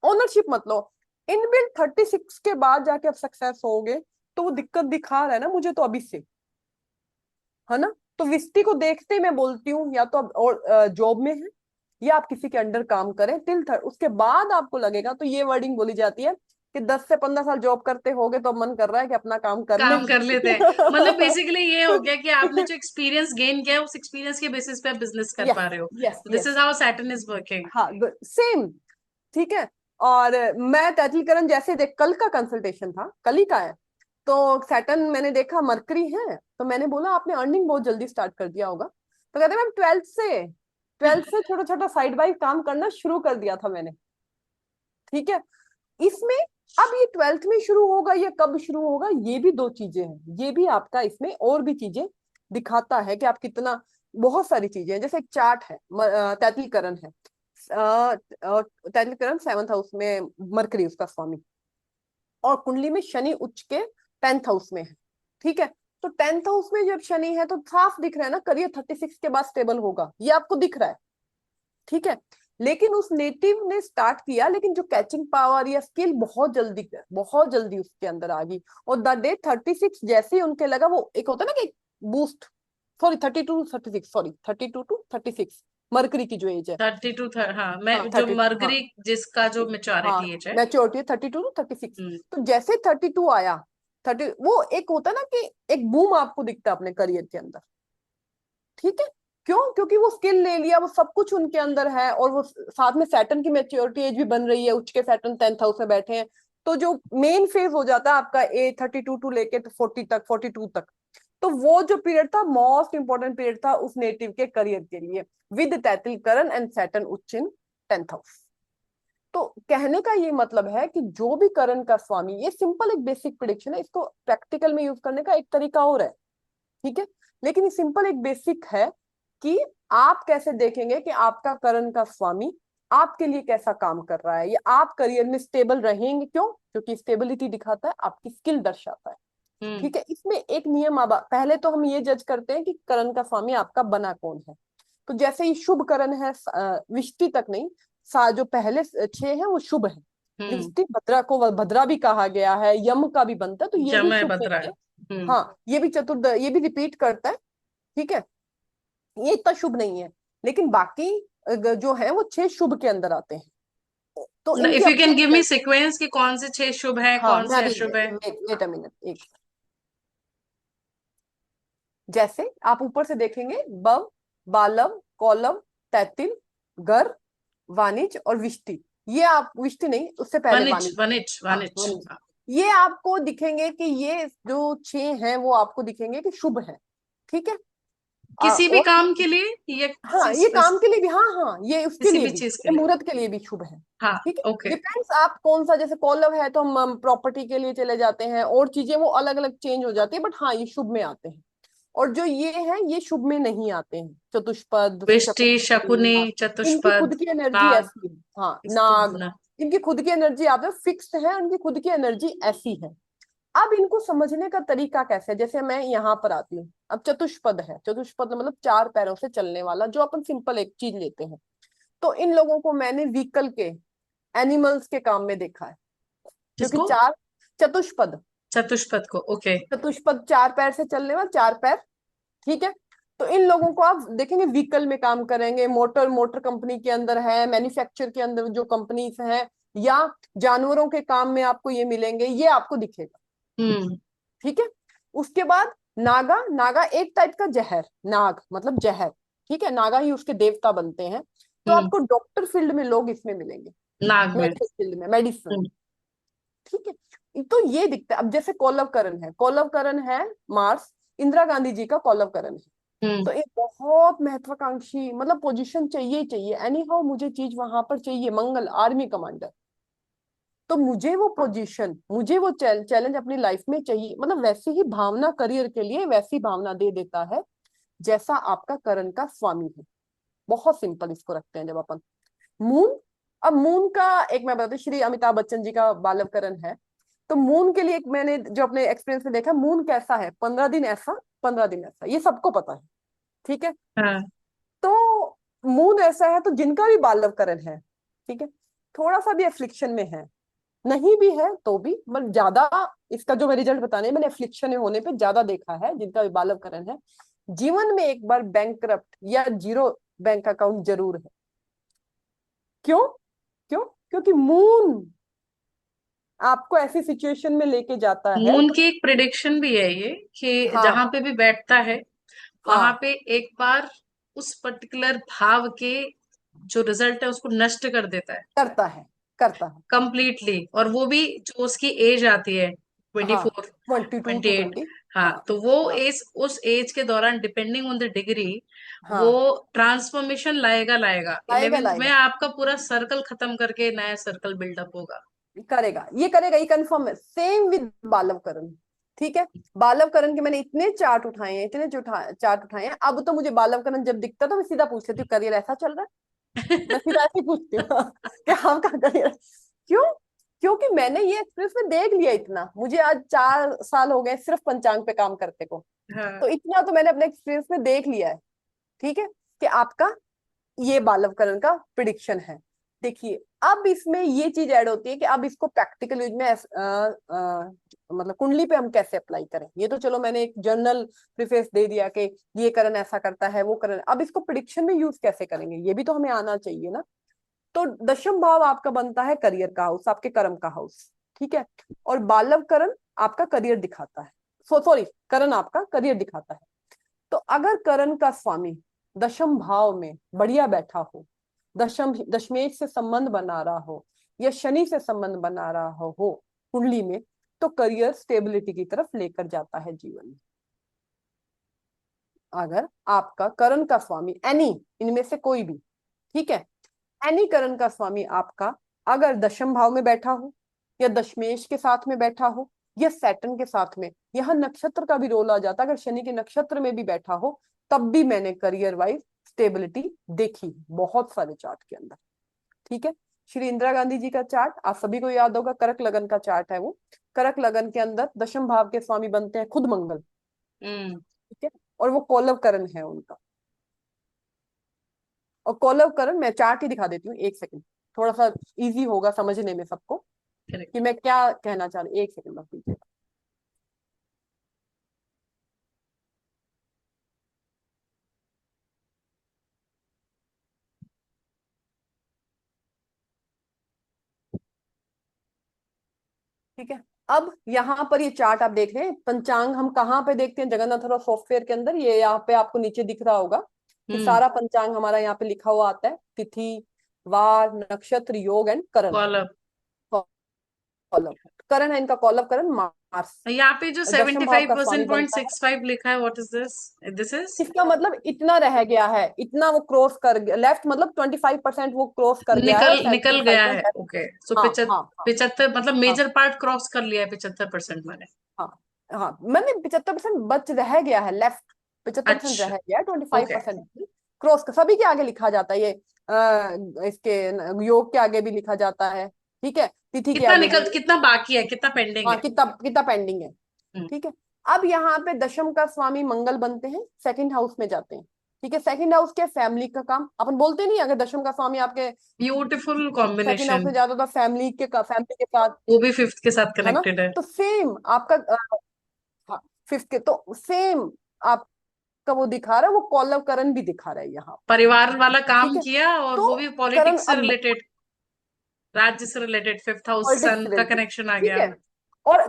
ओनरशिप मत लो, इनबिल्ड 36 के बाद जाके आप सक्सेस होगे। तो वो दिक्कत दिखा रहा है ना मुझे तो अभी से, है ना। तो विस्टी को देखते ही मैं बोलती हूँ या तो आप और जॉब में है या आप किसी के अंडर काम करें टिल थर्ड, उसके बाद आपको लगेगा, तो ये वर्डिंग बोली जाती है कि 10 से 15 साल जॉब करते होगे तो अब मन कर रहा है कि अपना काम कर ले। काम कर लेते हैं, मतलब बेसिकली ये हो गया कि आपने जो एक्सपीरियंस गेन किया है उस एक्सपीरियंस के बेसिस पे आप बिजनेस कर यस, पा रहे हो। Yes, this yes, is how Saturn is working. हाँ, सेम। ठीक है, और मैं तैतिलकरण जैसे देख, कल का कंसल्टेशन था, कल ही का है, तो सैटर्न मैंने देखा मरकरी है, तो मैंने बोला आपने अर्निंग बहुत जल्दी स्टार्ट कर दिया होगा, तो कहते मैम ट्वेल्थ से छोटा छोटा साइड बाय काम करना शुरू कर दिया था मैंने। ठीक है, इसमें अब ये ट्वेल्थ में शुरू होगा या कब शुरू होगा, ये भी दो चीजें हैं, ये भी आपका इसमें और भी चीजें दिखाता है कि आप कितना, बहुत सारी चीजें हैं। जैसे एक चार्ट है, तैतिलकरण है, तैतिलकरण 7th हाउस में मरकरी उसका स्वामी, और कुंडली में शनि उच्च के 10th हाउस में है। ठीक है, तो 10th हाउस में जब शनि है तो साफ दिख रहा है ना, करियर 36 के बाद स्टेबल होगा, ये आपको दिख रहा है। ठीक है, लेकिन उस नेटिव ने स्टार्ट किया, लेकिन जो कैचिंग पावर या स्किल बहुत जल्दी उसके अंदर आ गई। और द डे 36 जैसे ही उनके लगा, वो एक होता है ना कि boost, sorry 32 to 36, sorry 32 to 36, Mercury की जो एज है। 32, हाँ, मैं हाँ जो 32, हाँ मरकरी जिसका जो हाँ, मेच्योरिटी एज है। Maturity 32 to 36। हम्म। तो जैसे 32 आया, 30 वो एक होता है ना कि एक बूम आपको दिखता है अपने करियर के अंदर, ठीक है। क्यों? क्योंकि वो स्किल ले लिया, वो सब कुछ उनके अंदर है, और वो साथ में सैटर्न की मैच्योरिटी एज भी बन रही है, उच्च के सैटर्न 10th हाउस में बैठे हैं। तो जो मेन फेज हो जाता है आपका ए 32 टू लेके 40 तक, 42 तक, तो वो जो पीरियड था मोस्ट इंपॉर्टेंट पीरियड था उस नेटिव के करियर के लिए, विद तैतिल करण एंड सैटर्न उच्च इन 10th हाउस। तो कहने का ये मतलब है कि जो भी करण का स्वामी, ये सिंपल एक बेसिक प्रिडिक्शन है, इसको प्रैक्टिकल में यूज करने का एक तरीका और है, ठीक है। लेकिन ये सिंपल एक बेसिक है कि आप कैसे देखेंगे कि आपका करण का स्वामी आपके लिए कैसा काम कर रहा है, या आप करियर में स्टेबल रहेंगे। क्यों? क्योंकि स्टेबिलिटी दिखाता है, आपकी स्किल दर्शाता है, हम्म। ठीक है। इसमें एक नियम पहले तो हम ये जज करते हैं कि करण का स्वामी आपका बना कौन है। तो जैसे ही शुभ करण है, विष्टि तक नहीं, जो पहले 6 है वो शुभ है। हम्म। विष्टि भद्रा को भद्रा भी कहा गया है, यम का भी बनता है, तो ये भी जमय शुभ भद्रा नहीं है। है। हम्म। हाँ, ये भी चतुर्थ, ये भी रिपीट करता है, ठीक है। ये इतना शुभ नहीं है, लेकिन बाकी जो है वो 6 शुभ के अंदर आते हैं, तो इनके इफ यू कैन अपने गिव मी effect- सीक्वेंस कि कौन से 6 शुभ है, हाँ, कौन मैं से अभी, अशुभ है। वेट अ मिनट, एक, जैसे आप ऊपर से देखेंगे, बव, बालव, कौलव, तैतिल, गर, वाणिज और विष्टि। ये आप, विष्टि नहीं, उससे पहले वनिच, वाणिज। वनिच, हाँ, वनिच। वाणिज। ये आपको दिखेंगे कि ये जो 6 हैं वो आपको दिखेंगे कि शुभ है, ठीक है। किसी भी और काम के लिए या हाँ, किसी ये काम के लिए भी, हाँ हाँ, ये उसके किसी लिए भी भी, चीज के ये लिए। मुहूर्त के लिए भी शुभ है, हाँ। ठीक है। ओके। डिपेंड्स आप कौन सा, जैसे कौलव है तो हम प्रॉपर्टी के लिए चले जाते हैं, और चीजें वो अलग अलग चेंज हो जाती है, बट हाँ ये शुभ में आते हैं। और जो ये है ये शुभ में नहीं आते हैं, चतुष्पद, वृष्टि, शकुनी, शकुनी, हाँ, इनकी खुद चतुष्पद, की एनर्जी नाग। ऐसी है, हाँ, इसको नाग, ना। इनकी खुद की एनर्जी आप फिक्स है, उनकी खुद की एनर्जी ऐसी है। अब इनको समझने का तरीका कैसे है, जैसे मैं यहाँ पर आती हूँ, अब चतुष्पद है, चतुष्पद मतलब 4 पैरों से चलने वाला, जो अपन सिंपल एक चीज लेते हैं। तो इन लोगों को मैंने व्हीकल के, एनिमल्स के काम में देखा है, क्योंकि किसको? 4, चतुष्पद, चतुष्पद को, ओके। चतुष्पद 4 पैर से चलने वाला, 4 पैर, ठीक है। तो इन लोगों को आप देखेंगे व्हीकल में काम करेंगे, मोटर मोटर कंपनी के अंदर है, मैन्युफैक्चर के अंदर जो कंपनीज हैं, या जानवरों के काम में आपको ये मिलेंगे, ये आपको दिखेगा, हम्म। ठीक है। उसके बाद नागा, नागा एक टाइप का जहर, नाग मतलब जहर, ठीक है, नागा ही उसके देवता बनते हैं। तो हम्म। आपको डॉक्टर फील्ड में लोग इसमें मिलेंगे, नाग में। मेडिकल फील्ड में, मेडिसिन, हम्म। ठीक है। तो ये दिखता है। अब जैसे कौलवकरण है, कौलवकरण है मार्स, इंदिरा गांधी जी का कौलवकरण है। हम्म। तो एक बहुत महत्वाकांक्षी, मतलब पोजीशन चाहिए ही चाहिए, एनी हाउ मुझे चीज वहां पर चाहिए, मंगल आर्मी कमांडर। तो मुझे वो पोजीशन, मुझे वो चैलेंज अपनी लाइफ में चाहिए, मतलब वैसी ही भावना करियर के लिए वैसी भावना दे देता है जैसा आपका करण का स्वामी है। बहुत सिंपल इसको रखते हैं जब अपन, मून। अब मून का एक मैं बताती हूँ, श्री अमिताभ बच्चन जी का बालवकरण है। तो मून के लिए एक मैंने जो अपने एक्सपीरियंस में देखा, मून कैसा है, 15 दिन ऐसा, 15 दिन ऐसा, ये सबको पता है, ठीक है। हाँ। तो मून ऐसा है, तो जिनका भी बालवकरण है, ठीक है, थोड़ा सा भी एफ्लिक्शन में है, नहीं भी है तो भी, मतलब ज्यादा, इसका जो मैं रिजल्ट बताने, मैंने एफ्लिक्शन होने पे ज्यादा देखा है जिनका भी बालवकरण है, जीवन में एक बार बैंक या जीरो बैंक अकाउंट जरूर है। क्यों? क्यों? क्योंकि मून आपको ऐसी सिचुएशन में लेके जाता है। मून की एक प्रिडिक्शन भी है ये, कि हाँ जहां पे भी बैठता है वहां हाँ, पे एक बार उस पर्टिकुलर भाव के जो रिजल्ट है उसको नष्ट कर देता है करता है, करता है, कंप्लीटली। और वो भी जो उसकी एज आती है, ट्वेंटी हाँ, फोर 22 ट्वेंटी to एट 20, हाँ, हाँ तो वो हाँ एज, उस एज के दौरान डिपेंडिंग ऑन द डिग्री वो हाँ, ट्रांसफॉर्मेशन लाएगा लाएगा। लाएगा 11th में लाएगा, आपका पूरा सर्कल खत्म करके नया सर्कल बिल्डअप होगा। करेगा, ये करेगा, ये कंफर्म है। सेम विद बालवकरण, ठीक है। बालवकरण के मैंने इतने चार्ट उठाए हैं, इतने चार्ट उठाए हैं, अब तो मुझे बालवकरण जब दिखता तो मैं सीधा पूछ लेती हूँ, करियर ऐसा चल रहा है। मैं सीधा ऐसे ही पूछती हूँ कि आपका करियर, क्यों? क्योंकि मैंने ये एक्सपीरियंस में देख लिया, इतना मुझे आज 4 साल हो गए सिर्फ पंचांग पे काम करते को। हाँ। तो इतना तो मैंने अपने एक्सपीरियंस में देख लिया है, ठीक है, कि आपका ये बालवकरण का प्रिडिक्शन है। देखिए अब इसमें ये चीज ऐड होती है कि अब इसको प्रैक्टिकल यूज में मतलब कुंडली पे हम कैसे अप्लाई करें। ये तो चलो मैंने एक जनरल प्रिफेस दे दिया कि ये करण ऐसा करता है वो करण, अब इसको प्रिडिक्शन में यूज कैसे करेंगे ये भी तो हमें आना चाहिए ना। तो दशम भाव आपका बनता है करियर का हाउस, आपके कर्म का हाउस, ठीक है। और बालव करण आपका करियर दिखाता है, सॉरी करण आपका करियर दिखाता है। तो अगर करण का स्वामी दशम भाव में बढ़िया बैठा हो, दशमेश से संबंध बना रहा हो या शनि से संबंध बना रहा हो कुंडली में, तो करियर स्टेबिलिटी की तरफ लेकर जाता है जीवन में। अगर आपका करण का स्वामी एनी इनमें से कोई भी, ठीक है, एनी करण का स्वामी आपका अगर दशम भाव में बैठा हो या दशमेश के साथ में बैठा हो या सैटर्न के साथ में, यहां नक्षत्र का भी रोल आ जाता है, अगर शनि के नक्षत्र में भी बैठा हो तब भी मैंने करियर वाइज स्टेबिलिटी देखी बहुत सारे चार्ट के अंदर, ठीक है। श्री इंदिरा गांधी जी का चार्ट आप सभी को याद होगा, कर्क लगन का चार्ट है वो। कर्क लगन के अंदर दशम भाव के स्वामी बनते हैं खुद मंगल, ठीक है, और वो कौलव करण है उनका। और कौलव करण मैं चार्ट ही दिखा देती हूँ, एक सेकंड, थोड़ा सा इजी होगा समझने में सबको कि करेक्ट। मैं क्या कहना चाह रही, एक सेकंड बस दीजिए। ठीक है, अब यहाँ पर ये चार्ट आप देख रहे हैं, पंचांग हम कहाँ पे देखते हैं, जगन्नाथ और सॉफ्टवेयर के अंदर, ये यहाँ पे आपको नीचे दिख रहा होगा कि हम्म। सारा पंचांग हमारा यहाँ पे लिखा हुआ आता है, तिथि वार नक्षत्र योग एंड करण। कॉलम। कॉलम करण है इनका, कॉलम करण मार्स। यहाँ पे जो दशम भाव का स्वामी बनता है, 77.65 लिखा है, what is this? This is इसका मतलब इतना रह गया है, इतना वो क्रॉस कर गया, लेफ्ट मतलब 25% वो क्रॉस कर गया है और निकल निकल गया 75% है। लेफ्ट। ओके, सो हाँ हाँ हाँ 75 मतलब हाँ मेजर पार्ट क्रॉस कर लिया है 75% मैंने। हाँ हाँ, मैंने 75% बच रह गया है लेफ्ट, 75% अच्छा। रह गया है, 25% ओके। क्रॉस का सभी के आगे लिखा जाता है ये, इसके योग के आगे भी लिखा जाता है, ठीक है, तिथि के कितना आगे भी। निकल, कितना बाकी है, कितना पेंडिंग हाँ है? कितना कितना पेंडिंग है, हम्म। ठीक है। अब यहाँ पे दशम का स्वामी मंगल बनते हैं, सेकंड हाउस में जाते हैं, ठीक है। सेकंड हाउस क्या, फैमिली का काम, अपन बोलते नहीं, अगर दशम का स्वामी आपके ब्यूटीफुल सेकंड हाउस कॉम्बिनेशन। में जाता था फैमिली के साथ, वो भी फिफ्थ के साथ है ना। कनेक्टेड है। तो सेम आपका हाँ फिफ्थ के, तो सेम आपका वो दिखा रहा है, वो कॉलव करण भी दिखा रहा है यहाँ, परिवार वाला ठीक काम है। किया, और तो वो भी करण पॉलिटिक्स से अब रिलेटेड, राज्य से रिलेटेड, फिफ्थ हाउस पॉलिटिक्स सन से का रिलेटेड, कनेक्शन आ ठीक गया। है। और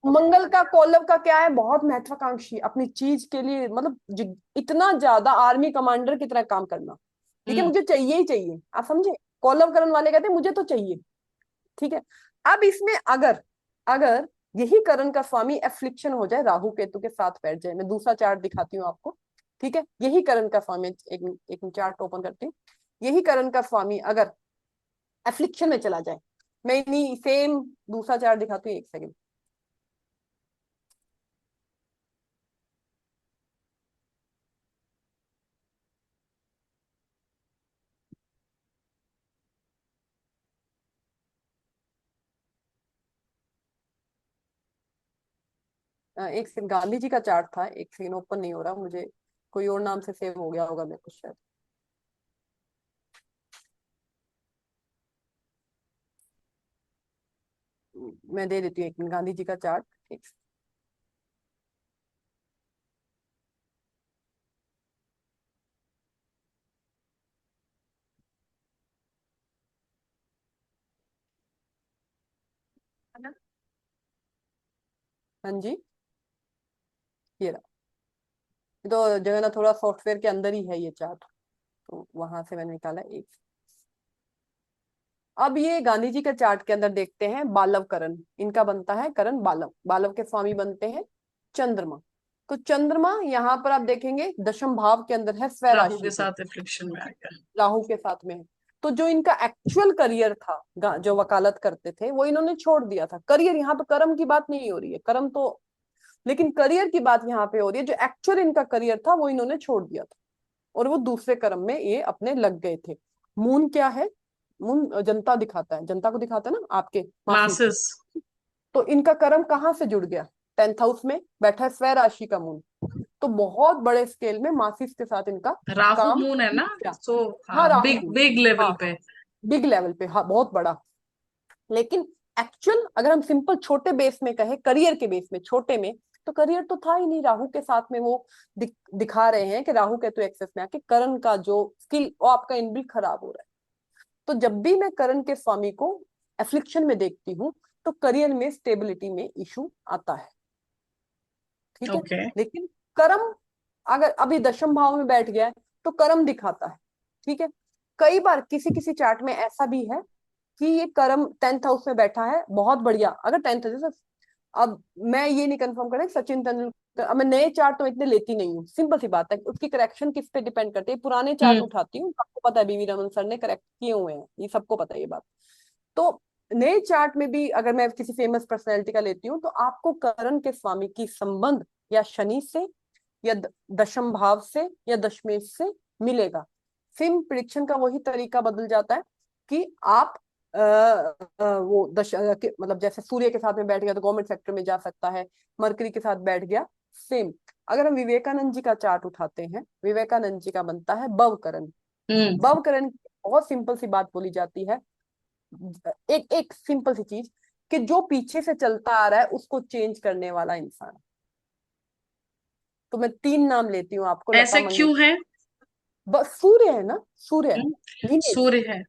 मंगल का कॉलव का क्या है, बहुत महत्वाकांक्षी अपनी चीज के लिए, मतलब इतना ज्यादा आर्मी कमांडर की तरह काम करना, ठीक है, हम्म। मुझे चाहिए ही चाहिए, आप समझे। कॉलव करण वाले कहते हैं मुझे तो चाहिए, ठीक है। अब इसमें अगर अगर यही करण का स्वामी एफ्लिक्शन हो जाए, राहु केतु के साथ बैठ जाए, मैं दूसरा चार्ट दिखाती हूँ आपको, ठीक है। यही करण का स्वामी, एक चार्ट ओपन करती हूँ, यही करण का स्वामी अगर एफ्लिक्शन में चला जाए, मैं नहीं सेम दूसरा चार्ट दिखाती हूँ, एक सेकंड। एक सेकंड, गांधी जी का चार्ट था, एक सेकंड, ओपन नहीं हो रहा मुझे, कोई और नाम से सेव हो गया होगा मेरे को शायद। मैं दे देती हूँ एक मिनट, गांधी जी का चार्ट, एक second। हाँ जी, ये रहा। ये तो जो है ना थोड़ा सॉफ्टवेयर के अंदर ही है ये चार्ट, तो वहां से मैंने निकाला एक। अब ये गांधी जी के चार्ट के अंदर देखते हैं, बालव करण इनका बनता है, करण बालव, बालव के स्वामी बनते हैं चंद्रमा। तो चंद्रमा यहाँ पर आप देखेंगे दशम भाव के अंदर है, स्वय राहु राशि के पे, साथ एफ्लिक्शन में आ गया। राहु के साथ में है। तो जो इनका एक्चुअल करियर था, जो वकालत करते थे, वो इन्होंने छोड़ दिया था। करियर यहाँ पे कर्म की बात नहीं हो रही है, कर्म तो, लेकिन करियर की बात यहाँ पे हो रही है, जो एक्चुअल इनका करियर था वो इन्होंने छोड़ दिया था और वो दूसरे कर्म में ये अपने लग गए थे। मून क्या है, मून जनता दिखाता है, जनता को दिखाता है ना, आपके मासिस। मासिस। तो इनका कर्म कहाँ से जुड़ गया, 10th हाउस में बैठा है स्वय राशि का मून, तो बहुत बड़े स्केल में मासिस के साथ इनका राहु काम मून है ना? जुड़ गया। सो हाँ हाँ, राहु बिग मून, बिग हाँ लेवल हाँ पे। बिग लेवल पे, हाँ बहुत बड़ा। लेकिन एक्चुअल अगर हम सिंपल छोटे बेस में कहें, करियर के बेस में छोटे में, तो करियर तो था ही नहीं। राहु के साथ में वो दिखा रहे हैं कि राहु केतु एक्सेस में आके करण का जो स्किल वो आपका इनबिल्ट खराब हो रहा है। तो जब भी मैं करण के स्वामी को एफ्लिक्शन में देखती हूँ तो करियर में स्टेबिलिटी में इशू आता है। ठीक है। ओके। लेकिन कर्म अगर अभी दशम भाव में बैठ गया है तो कर्म दिखाता है। ठीक है। कई बार किसी किसी चार्ट में ऐसा भी है कि ये कर्म 10th हाउस में बैठा है, बहुत बढ़िया। अगर 10th, जैसे अब मैं ये नहीं कंफर्म कर रही सचिन तेंदुलकर, अब मैं नए चार्ट तो इतने लेती नहीं हूँ, सिंपल सी बात है। उसकी करेक्शन किस पे डिपेंड करती है, पुराने चार्ट हम्म। उठाती हूँ, आपको पता है बीवी रमन सर ने करेक्ट किए हुए हैं, ये सबको पता है ये बात। तो नए चार्ट में भी अगर मैं किसी फेमस पर्सनैलिटी का लेती हूँ तो आपको करण के स्वामी की संबंध या शनि से या दशम भाव से या दशमेश से मिलेगा। फिल्म प्रिडिक्शन का वही तरीका बदल जाता है कि आप वो मतलब जैसे सूर्य के साथ में बैठ गया तो गवर्नमेंट सेक्टर में जा सकता है, मरकरी के साथ बैठ गया सेम। अगर हम विवेकानंद जी का चार्ट उठाते हैं, विवेकानंद जी का बनता है भवकरण। हम्म। भवकरण बहुत सिंपल सी बात बोली जाती है, एक एक सिंपल सी चीज, कि जो पीछे से चलता आ रहा है उसको चेंज करने वाला इंसान। तो मैं 3 नाम लेती हूँ आपको, लता ऐसा क्यों मंगेशकर। है? बस सूर्य है ना, सूर्य है, हम्म, लीनियज, सूर्य है,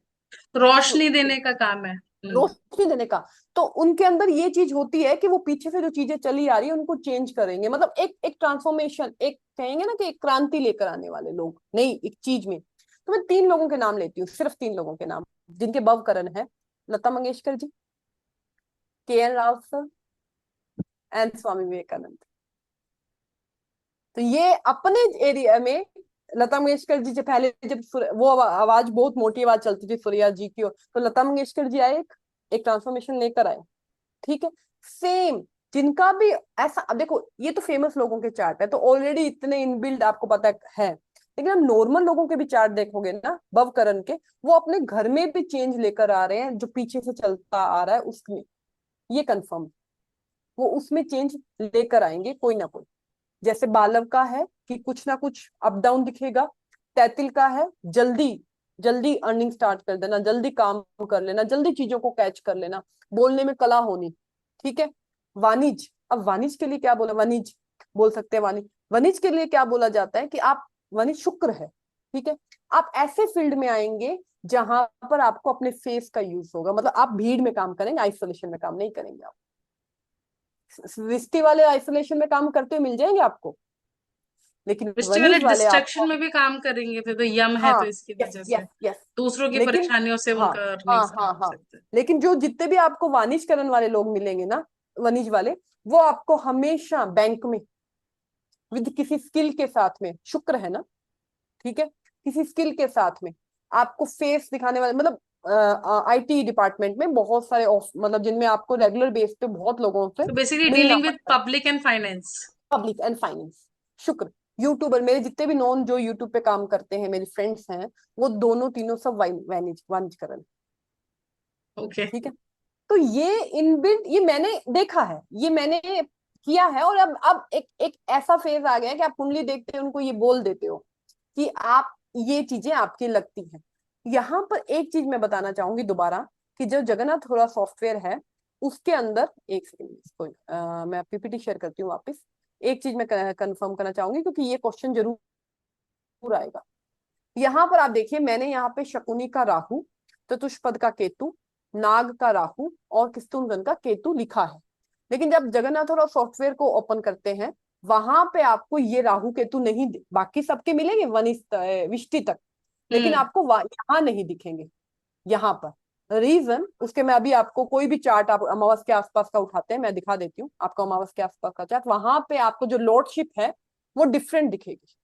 रोशनी देने का काम है। रोशनी देने का। तो उनके अंदर ये चीज होती है कि वो पीछे से जो चीजें चली आ रही है उनको चेंज करेंगे, मतलब एक एक ट्रांसफॉर्मेशन, एक कहेंगे ना कि एक क्रांति लेकर आने वाले लोग नई एक चीज में। तो मैं 3 लोगों के नाम लेती हूँ, सिर्फ 3 लोगों के नाम जिनके भवकरण है, लता मंगेशकर जी, के N Rao sir and Swami Vivekananda. तो ये अपने एरिया में लता मंगेशकर जी से पहले जब वो आवाज बहुत मोटी आवाज चलती थी सूर्या जी की, तो लता मंगेशकर जी आए, एक ट्रांसफॉर्मेशन लेकर आए। ठीक है। सेम जिनका भी ऐसा, अब देखो ये तो फेमस लोगों के चार्ट है तो ऑलरेडी इतने इनबिल्ड आपको पता है। लेकिन हम नॉर्मल लोगों के भी चार्ट देखोगे ना भवकरण के, वो अपने घर में भी चेंज लेकर आ रहे हैं, जो पीछे से चलता आ रहा है उसमें, ये कंफर्म, वो उसमें चेंज लेकर आएंगे कोई ना कोई। जैसे बालव का है कि कुछ ना कुछ अप डाउन दिखेगा, तैतिल का है जल्दी जल्दी अर्निंग स्टार्ट कर देना, जल्दी काम कर लेना, जल्दी चीजों को कैच कर लेना, बोलने में कला होनी। ठीक है। वाणिज्य, अब वाणिज्य के लिए क्या बोला, वाणिज्य बोल सकते हैं, वाणिज्य वाणिज्य के लिए क्या बोला जाता है कि आप, वाणिज्य शुक्र है। ठीक है। आप ऐसे फील्ड में आएंगे जहां पर आपको अपने फेस का यूज होगा, मतलब आप भीड़ में काम करेंगे, आइसोलेशन में काम नहीं करेंगे आप। सृष्टि वाले आइसोलेशन में काम करते हुए मिल जाएंगे आपको, लेकिन दृष्टि वाले वनिज वाले डिस्ट्रक्शन आपको, में भी काम करेंगे, फिर तो यम है हाँ, तो इसकी यस वजह से यस यस। दूसरों की लेकिन परेशानियों से हाँ उनका अर्निंग हाँ स्टार्ट हाँ हो हाँ, सकता है। लेकिन जो जितने भी आपको वाणिज्य करण वाले लोग मिलेंगे ना, वनिज वाले, वो आपको हमेशा बैंक में विद किसी स्किल के साथ में, शुक्र है ना, ठीक है, किसी स्किल के साथ में आपको फेस दिखाने वाले, मतलब आईटी डिपार्टमेंट में बहुत सारे मतलब जिनमें आपको रेगुलर बेस पे बहुत लोगों से तो बेसिकली मिलना डीलिंग विद पड़ता है। Public and finance. Public and finance, शुक्र। यूट्यूबर मेरे जितने भी नॉन जो यूट्यूब पे काम करते हैं मेरे फ्रेंड्स हैं, वो दोनों तीनों सब वाणिज्यकरण। ओके। ठीक है। तो ये इनबिल्ट, ये मैंने देखा है, ये मैंने किया है। और अब एक एक ऐसा फेज आ गया है कि आप कुंडली देखते हो, उनको ये बोल देते हो कि आप, ये चीजें आपकी लगती हैं। यहाँ पर एक चीज मैं बताना चाहूंगी दोबारा, कि जो जगन्नाथ थोड़ा सॉफ्टवेयर है उसके अंदर, एक सेकंड इसको मैं पीपीटी शेयर करती हूँ वापस। एक चीज मैं कंफर्म करना चाहूंगी क्योंकि ये क्वेश्चन जरूर आएगा। यहाँ पर आप देखिए, मैंने यहाँ पे शकुनी का राहु, चतुष्पद का केतु, नाग का राहु और किस्तुनगन का केतु लिखा है। लेकिन जब जगन्नाथ और सॉफ्टवेयर को ओपन करते हैं, वहां पे आपको ये राहु केतु नहीं, बाकी सबके मिलेंगे विष्टि तक, लेकिन हम्म। आपको यहाँ नहीं दिखेंगे। यहाँ पर रीजन उसके, मैं अभी आपको कोई भी चार्ट आप अमावस के आसपास का उठाते हैं, मैं दिखा देती हूँ आपको अमावस के आसपास का चार्ट, वहां पे आपको जो लॉर्डशिप है वो डिफरेंट दिखेगी।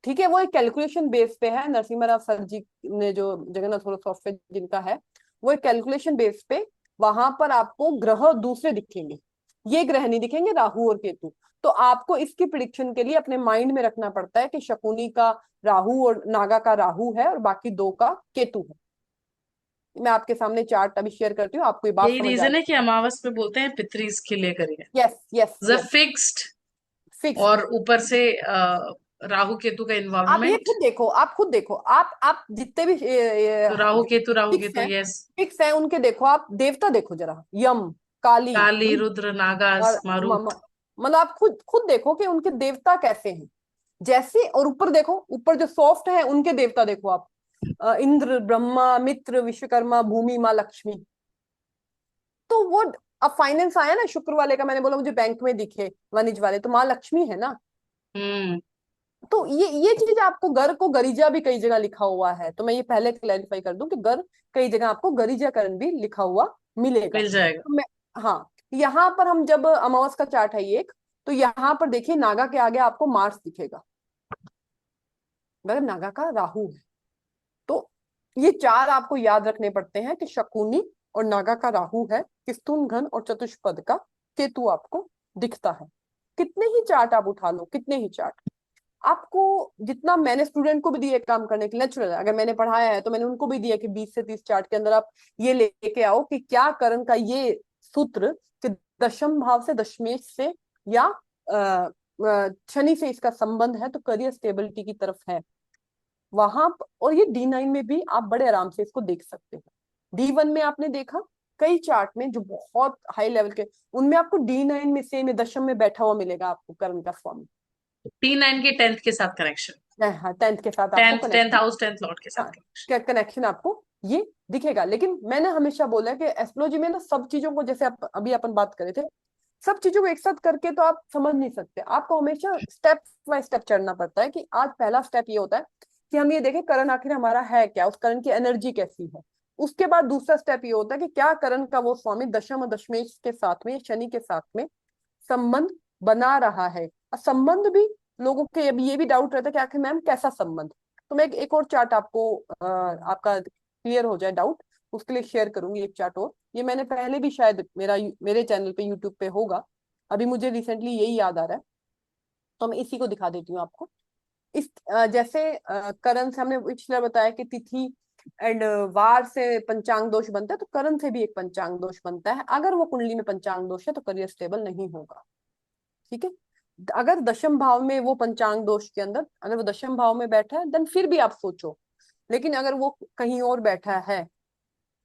ठीक है। वो एक कैलकुलेशन बेस पे है, नरसिम्हा राव सर जी ने जो जगन्नाथ सॉफ्टवेयर जिनका है, वो एक कैलकुलेशन बेस पे, वहां पर आपको ग्रह दूसरे दिखेंगे, ये ग्रह नहीं दिखेंगे, राहु और केतु। तो आपको इसकी प्रिडिक्शन के लिए अपने माइंड में रखना पड़ता है कि शकुनी का राहु और नागा का राहु है और बाकी 2 का केतु है। मैं आपके सामने चार्ट अभी शेयर करती हूँ, आपको ये बात यही समझ आ रीजन है कि जाए। अमावस पे बोलते हैं पितरीज के लिए करिए, yes yes the yes, fixed. Fixed. और ऊपर से राहु केतु का आप ये इन्वॉल्वमेंट। खुद देखो, आप खुद देखो, आप जितने भी तो राहु फिक्स केतु हैं, यस। फिक्स हैं उनके, देखो आप देवता देखो जरा, यम, काली, काली, बुध, रुद्र, नागास, और मारुत। मतलब आप खुद खुद देखो कि उनके देवता कैसे हैं, जैसे। और ऊपर देखो, ऊपर जो सॉफ्ट है उनके देवता देखो आप, इंद्र, ब्रह्मा, मित्र, विश्वकर्मा, भूमि, माँ लक्ष्मी। तो वो, अब फाइनेंस आया ना शुक्र वाले का, मैंने बोला मुझे बैंक में दिखे वाणिज्य वाले, तो माँ लक्ष्मी है ना। हम्म। तो ये चीज आपको, घर को गरिजा भी कई जगह लिखा हुआ है, तो मैं ये पहले क्लैरिफाई कर दूं कि घर कई जगह आपको गरिजाकरण भी लिखा हुआ मिलेगा। मिल जाएगा। तो मैं, हाँ, यहाँ पर हम जब अमावस का चार्ट है ये एक, तो यहाँ पर देखिए नागा के आगे आपको मार्स दिखेगा, मगर नागा का राहु है। तो ये चार आपको याद रखने पड़ते हैं कि शकुनी और नागा का राहु है, किस्तून घन और चतुष्पद का केतु आपको दिखता है। कितने ही चार्ट आप उठा लो, कितने ही चार्ट आपको, जितना मैंने स्टूडेंट को भी दिया काम करने के, नेचुरल अगर मैंने पढ़ाया है तो मैंने उनको भी दिया कि 20 से 30 चार्ट के अंदर आप ये लेके आओ कि क्या करण का ये सूत्र, कि दशम भाव से दशमेश से या शनि से इसका संबंध है, तो करियर स्टेबिलिटी की तरफ है वहां और ये D9 में भी आप बड़े आराम से इसको देख सकते हैं। D1 में आपने देखा कई चार्ट में जो बहुत हाई लेवल के, उनमें आपको D9 में से में दशम में बैठा हुआ मिलेगा आपको करण का स्वामी। T9 के 10th के साथ कनेक्शन। हाँ, 10th के साथ आपको 10th connection, house 10th Lord के साथ हाँ, कनेक्शन। क्या कनेक्शन आपको ये दिखेगा। लेकिन मैंने हमेशा बोला है कि एस्ट्रोलॉजी में ना सब चीजों को, जैसे आप अभी अपन बात करे थे, सब चीजों को एक साथ करके तो आप समझ नहीं सकते, आपको हमेशा स्टेप बाय स्टेप चढ़ना पड़ता है। कि आज पहला स्टेप ये होता है कि हम ये देखें करण आखिर हमारा है क्या, उस करण की एनर्जी कैसी है। उसके बाद दूसरा स्टेप ये होता है कि क्या करण का वो स्वामी दशम और दशमेश के साथ में, शनि के साथ में संबंध बना रहा है। और संबंध भी लोगों के अभी ये भी डाउट रहता है कि आखिर मैम कैसा संबंध। तो मैं एक और चार्ट आपको आपका क्लियर हो जाए डाउट, उसके लिए शेयर करूंगी एक चार्ट। और ये मैंने पहले भी शायद मेरे चैनल पे यूट्यूब पे होगा, अभी मुझे रिसेंटली यही याद आ रहा है, तो मैं इसी को दिखा देती हूँ आपको। इस जैसे करण से हमने पिछले बताया कि तिथि एंड वार से पंचांग दोष बनता है, तो करण से भी एक पंचांग दोष बनता है। अगर वो कुंडली में पंचांग दोष है तो करियर स्टेबल नहीं होगा। ठीक है, अगर दशम भाव में वो पंचांग दोष के अंदर, अगर वो दशम भाव में बैठा है देन फिर भी आप सोचो, लेकिन अगर वो कहीं और बैठा है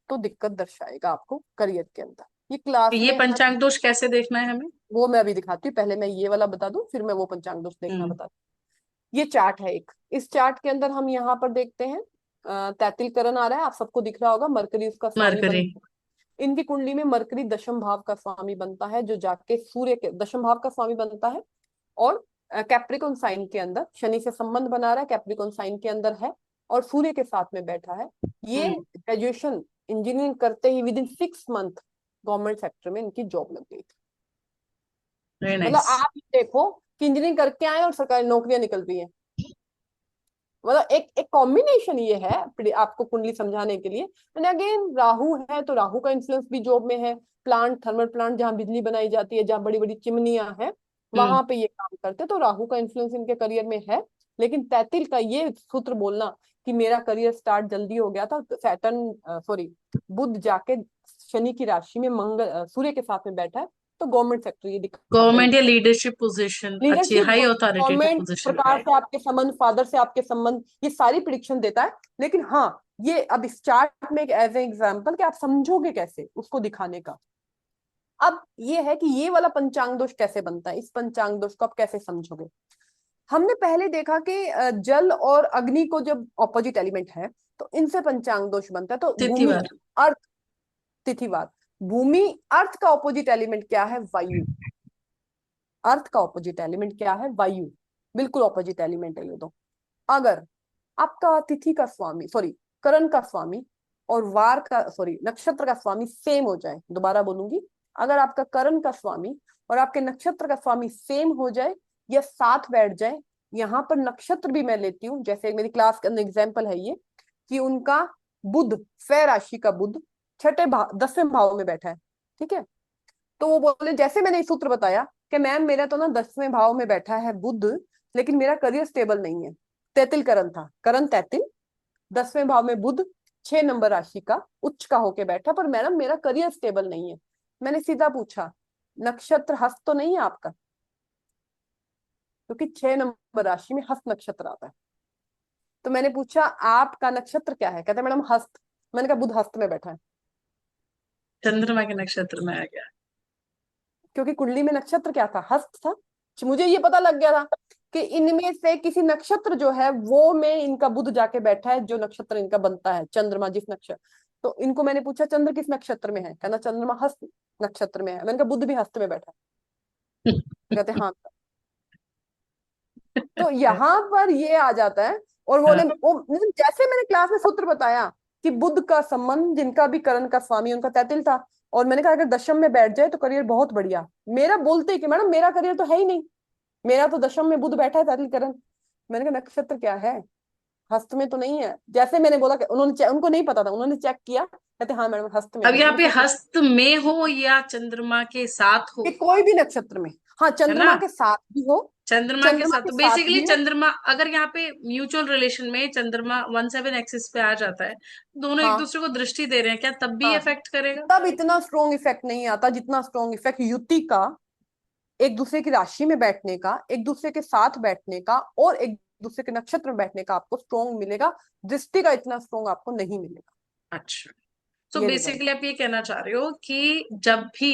तो दिक्कत दर्शाएगा आपको करियर के अंदर। ये तो क्लास ये में हर, पंचांग दोष कैसे देखना है हमें? वो मैं अभी दिखाती हूँ, पहले मैं ये वाला बता दूं फिर मैं वो पंचांग दोष देखना हम्म। बता दूं। ये चार्ट है एक, इस चार्ट के अंदर हम यहाँ पर देखते हैं तैतिल करण आ रहा है, आप सबको दिख रहा होगा, मरकरी उसका स्वामी मरकरी। बनता है। इनकी कुंडली में मरकरी दशम भाव का स्वामी बनता है, जो जाके सूर्य के दशम भाव का स्वामी बनता है। और कैप्रिकॉन साइन के अंदर शनि से संबंध बना रहा है, कैप्रिकॉन साइन के अंदर है और सूर्य के साथ में बैठा है। ये हम्म। ग्रेजुएशन इंजीनियरिंग करते ही within 6 month government sector में इनकी जॉब लग गई थी। वेरी मतलब नाइस। आप देखो कि इंजीनियरिंग करके आए और सरकारी नौकरियां निकल रही हैं। मतलब एक एक कॉम्बिनेशन ये है आपको कुंडली समझाने के लिए। एंड अगेन राहु है तो राहु का इन्फ्लुएंस भी जॉब में है। प्लांट, थर्मल प्लांट जहाँ बिजली बनाई जाती है, जहाँ बड़ी बड़ी चिमनियां हैं, हम्म। वहां पे ये काम करते, तो राहु का इन्फ्लुएंस इनके करियर में है। लेकिन तैतिल का ये सूत्र बोलना कि मेरा करियर स्टार्ट जल्दी हो गया था, सैटर्न सॉरी बुध जाके शनि की राशि में मंगल सूर्य के साथ में बैठा है, तो गवर्नमेंट सेक्टर ये दिखाता ही गवर्नमेंट या लीडरशिप पोजीशन, अच्छी leadership, high authoritative government position पे प्रकार है। से आपके संबंध, फादर से आपके संबंध, ये सारी प्रिडिक्शन देता है। लेकिन हाँ, ये अब इस चार्ट में एक एज ए एग्जाम्पल कि आप समझोगे कैसे उसको दिखाने का। अब ये है कि ये वाला पंचांग दोष कैसे बनता है, इस पंचांग दोष को आप कैसे समझोगे। हमने पहले देखा कि जल और अग्नि को जब ऑपोजिट एलिमेंट है तो इनसे पंचांग दोष बनता है। तो भूमि, तिथिवार। अर्थ, तिथिवार, भूमि, अर्थ का ऑपोजिट एलिमेंट क्या है, वायु। अर्थ का ऑपोजिट एलिमेंट क्या है, वायु। बिल्कुल ऑपोजिट एलिमेंट है ये दो। अगर आपका तिथि का स्वामी, सॉरी करण का स्वामी, और वार का, सॉरी नक्षत्र का स्वामी सेम हो जाए, दोबारा बोलूंगी, अगर आपका करण का स्वामी और आपके नक्षत्र का स्वामी सेम हो जाए या साथ बैठ जाए, यहाँ पर नक्षत्र भी मैं लेती हूँ, जैसे मेरी क्लास का एग्जाम्पल है ये, कि उनका बुध, स्वय राशि का बुध छठे भाव 10वें भाव में बैठा है। ठीक है, तो वो बोले जैसे मैंने सूत्र बताया कि मैम मेरा तो ना 10वें भाव में बैठा है बुध, लेकिन मेरा करियर स्टेबल नहीं है। तैतिल करण था, करण तैतिल, 10वें भाव में बुध 6 नंबर राशि का उच्च का होके बैठा, पर मैडम मेरा करियर स्टेबल नहीं है। मैंने सीधा पूछा नक्षत्र हस्त तो नहीं है आपका? क्योंकि 6 नंबर राशि में हस्त नक्षत्र आता है। तो मैंने पूछा आपका नक्षत्र क्या है, कहते हैं मैडम हस्त। मैंने कहा बुध हस्त में बैठा है, चंद्रमा के नक्षत्र में आ गया। क्योंकि कुंडली में नक्षत्र क्या था, हस्त था। मुझे ये पता लग गया था कि इनमें से किसी नक्षत्र जो है वो में इनका बुध जाके बैठा है, जो नक्षत्र इनका बनता है, चंद्रमा जिस नक्षत्र। तो इनको मैंने पूछा चंद्र किस नक्षत्र में है, कहना चंद्रमा हस्त नक्षत्र में है। मैंने कहा बुध भी हस्त में बैठा है, कहते हाँ। तो यहाँ पर ये आ जाता है। और हाँ, मतलब जैसे मैंने क्लास में सूत्र बताया कि बुध का संबंध जिनका भी करण का स्वामी उनका 33 था, और मैंने कहा अगर दशम में बैठ जाए तो करियर बहुत बढ़िया। मेरा बोलते ही कि मैडम मेरा करियर तो है ही नहीं, मेरा तो दशम में बुध बैठा है 33 करण। मैंने कहा नक्षत्र क्या है, हस्त में तो नहीं है। जैसे मैंने बोला कि उनको नहीं पता था, उन्होंने चेक किया, कहते हाँ मैडम हस्त में अब है। यहाँ मैंने पे कहा ठीक हस्त में हो या चंद्रमा के साथ है, हो, कि कोई भी नक्षत्र में, हाँ है ना, चंद्रमा के साथ भी हो, चंद्रमा के चंद्रमा साथ, के तो साथ बेसिकली भी हो। चंद्रमा अगर यहाँ पे म्यूचुअल रिलेशन में चंद्रमा 17 एक्सिस पे आ जाता है, दोनों एक हाँ दूसरे को दृष्टि दे रहे हैं, क्या तब भी हाँ, इफेक्ट करेगा? तब इतना स्ट्रॉन्ग इफेक्ट नहीं आता जितना स्ट्रॉन्ग इफेक्ट युति का, एक दूसरे की राशि में बैठने का, एक दूसरे के साथ बैठने का, और एक दूसरे के नक्षत्र में बैठने का आपको स्ट्रॉन्ग मिलेगा। दृष्टि का इतना स्ट्रॉन्ग आपको नहीं मिलेगा। अच्छा, तो ये रिजल्ट। बेसिकली आप ये कहना चाह रहे हो कि जब भी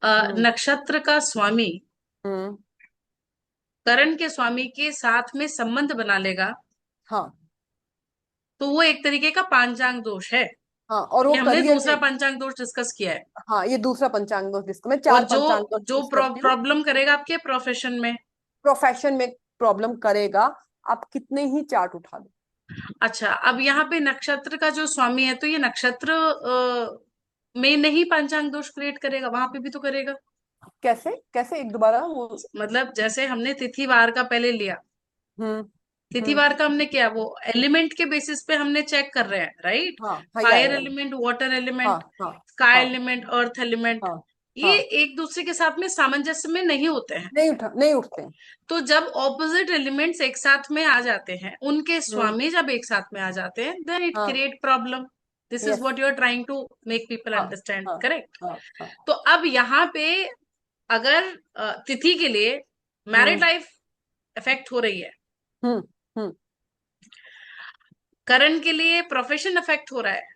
हम्म नक्षत्र का स्वामी हम्म। करण के स्वामी के साथ में संबंध बना लेगा, हाँ तो वो एक तरीके का पांचांग दोष है। हाँ, और वो ये हमने करियर दूसरा में, पंचांग दोष डिस्कस किया है। हाँ ये दूसरा पंचांग दोष जिसको मैं और 4 जो पंचांग दोष जो यूज करती हूँ। प्रॉब्लम करेगा आपके प्रोफेशन में। प्रोफेशन में प्रॉब्लम करेगा, आप कितने ही चार्ट उठा लो। अच्छा, अब यहाँ पे नक्षत्र का जो स्वामी है, तो ये नक्षत्र में नहीं पंचांग दोष क्रिएट करेगा, वहां पे भी तो करेगा। कैसे कैसे, एक दोबारा वो। मतलब जैसे हमने तिथिवार का पहले लिया, हम्म हम्म। तिथिवार का हमने किया, वो एलिमेंट के बेसिस पे हमने चेक कर रहे हैं, राइट? हाँ हाँ, फायर एलिमेंट, वाटर हाँ एलिमेंट, हाँ स्काई हाँ एलिमेंट, अर्थ एलिमेंट, हाँ ये हाँ। एक दूसरे के साथ में सामंजस्य में नहीं होते हैं। नहीं उठते हैं। तो जब ऑपोजिट एलिमेंट्स एक साथ में आ जाते हैं, उनके हम्म। स्वामी जब एक साथ में आ जाते हैं, देन इट हाँ। Create problem. This is yes. What you are trying to make people हाँ अंडरस्टैंड, हाँ करेक्ट? हाँ हाँ। तो अब यहाँ पे अगर तिथि के लिए मैरिड हम्म लाइफ इफेक्ट हो रही है, हम्म हम्म। करण के लिए प्रोफेशन इफेक्ट हो रहा है,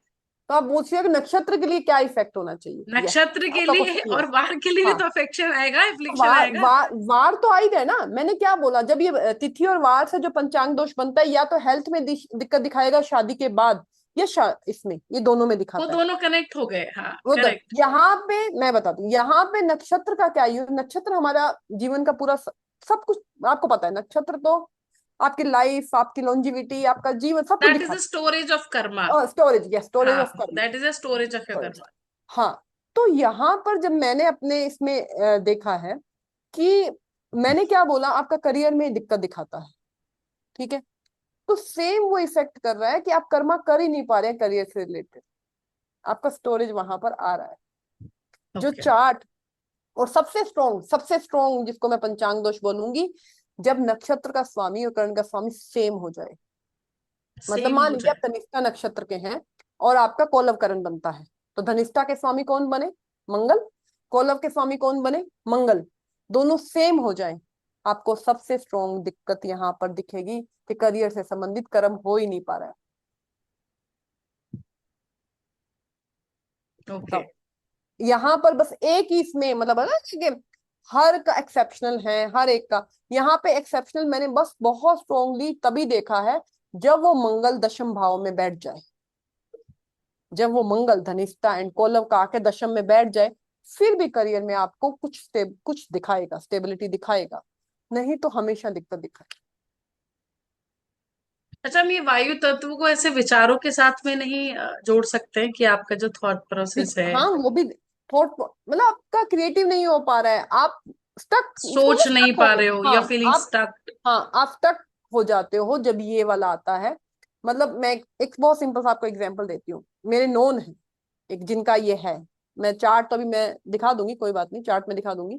तो आप पूछिए कि नक्षत्र के लिए क्या इफेक्ट होना चाहिए। यस, नक्षत्र के आपका लिए क्वेश्चन और यस। वार के लिए भी हाँ, तो अफेक्शन आएगा, तो एफ्लिक्शन आएगा। वार तो आ ही गए ना। मैंने क्या बोला, जब ये तिथि और वार से जो पंचांग दोष बनता है, या तो हेल्थ में दिक्कत दिखाएगा शादी के बाद, या इसमें, ये दोनों में वो दिखाता है। दोनों कनेक्ट हो गए, हाँ करेक्ट। यहाँ पे मैं बताती हूँ, यहाँ पे नक्षत्र का क्या यूज, नक्षत्र हमारा जीवन का पूरा सब कुछ आपको पता है। नक्षत्र तो आपकी लाइफ, आपकी लॉन्जिविटी, आपका जीवन सब कुछ दैट इज द दिखाता स्टोरेज ऑफ कर्मा। है। स्टोरेज, यस, स्टोरेज हाँ, ऑफ कर्म। That is the storage of your storage. Karma. हाँ। तो यहाँ पर जब मैंने अपने इसमें देखा है कि मैंने क्या बोला, आपका करियर में दिक्कत दिखाता है, ठीक है, तो सेम वो इफेक्ट कर रहा है कि आप कर्मा कर ही नहीं पा रहे हैं करियर से रिलेटेड। आपका स्टोरेज वहां पर आ रहा है। जो ओके, चार्ट, और सबसे स्ट्रॉन्ग जिसको मैं पंचांग दोष बोलूंगी, जब नक्षत्र का स्वामी और करण का स्वामी सेम हो जाए। मतलब सेम मान हो लीजिए आप जाए। धनिष्ठा नक्षत्र के हैं और आपका कौलव करण बनता है, तो धनिष्ठा के स्वामी कौन बने, मंगल। कौलव के स्वामी कौन बने, मंगल। दोनों सेम हो जाए, आपको सबसे स्ट्रॉन्ग दिक्कत यहाँ पर दिखेगी कि करियर से संबंधित कर्म हो ही नहीं पा रहा है। ओके, तब यहाँ पर बस एक ही इसमें मतलब है ना कि हर का एक्सेप्शनल है, हर एक का। यहाँ पे एक्सेप्शनल मैंने बस बहुत स्ट्रोंगली तभी देखा है जब वो मंगल दशम भाव में बैठ जाए। जब वो मंगल धनिष्ठा एंड कोलव का आके दशम में बैठ जाए, फिर भी करियर में आपको कुछ दिखाएगा, स्टेबिलिटी दिखाएगा, नहीं तो हमेशा दिक्कत दिखाएगा। अच्छा, हम ये वायु तत्व को ऐसे विचारों के साथ में नहीं जोड़ सकते हैं कि आपका जो थॉट प्रोसेस है, हाँ वो भी थॉट, मतलब आपका क्रिएटिव नहीं हो पा रहा है, आप स्टक, इसको ना सोच नहीं स्टक हो पा गए। रहे हो, या हाँ फीलिंग आप, स्टक? हाँ आप स्टक हो जाते हो जब ये वाला आता है। मतलब मैं एक बहुत सिंपल सा आपको एग्जांपल देती हूँ। मेरे नोन है एक जिनका ये है, मैं चार्ट तो अभी मैं दिखा दूंगी, कोई बात नहीं, चार्ट में दिखा दूंगी।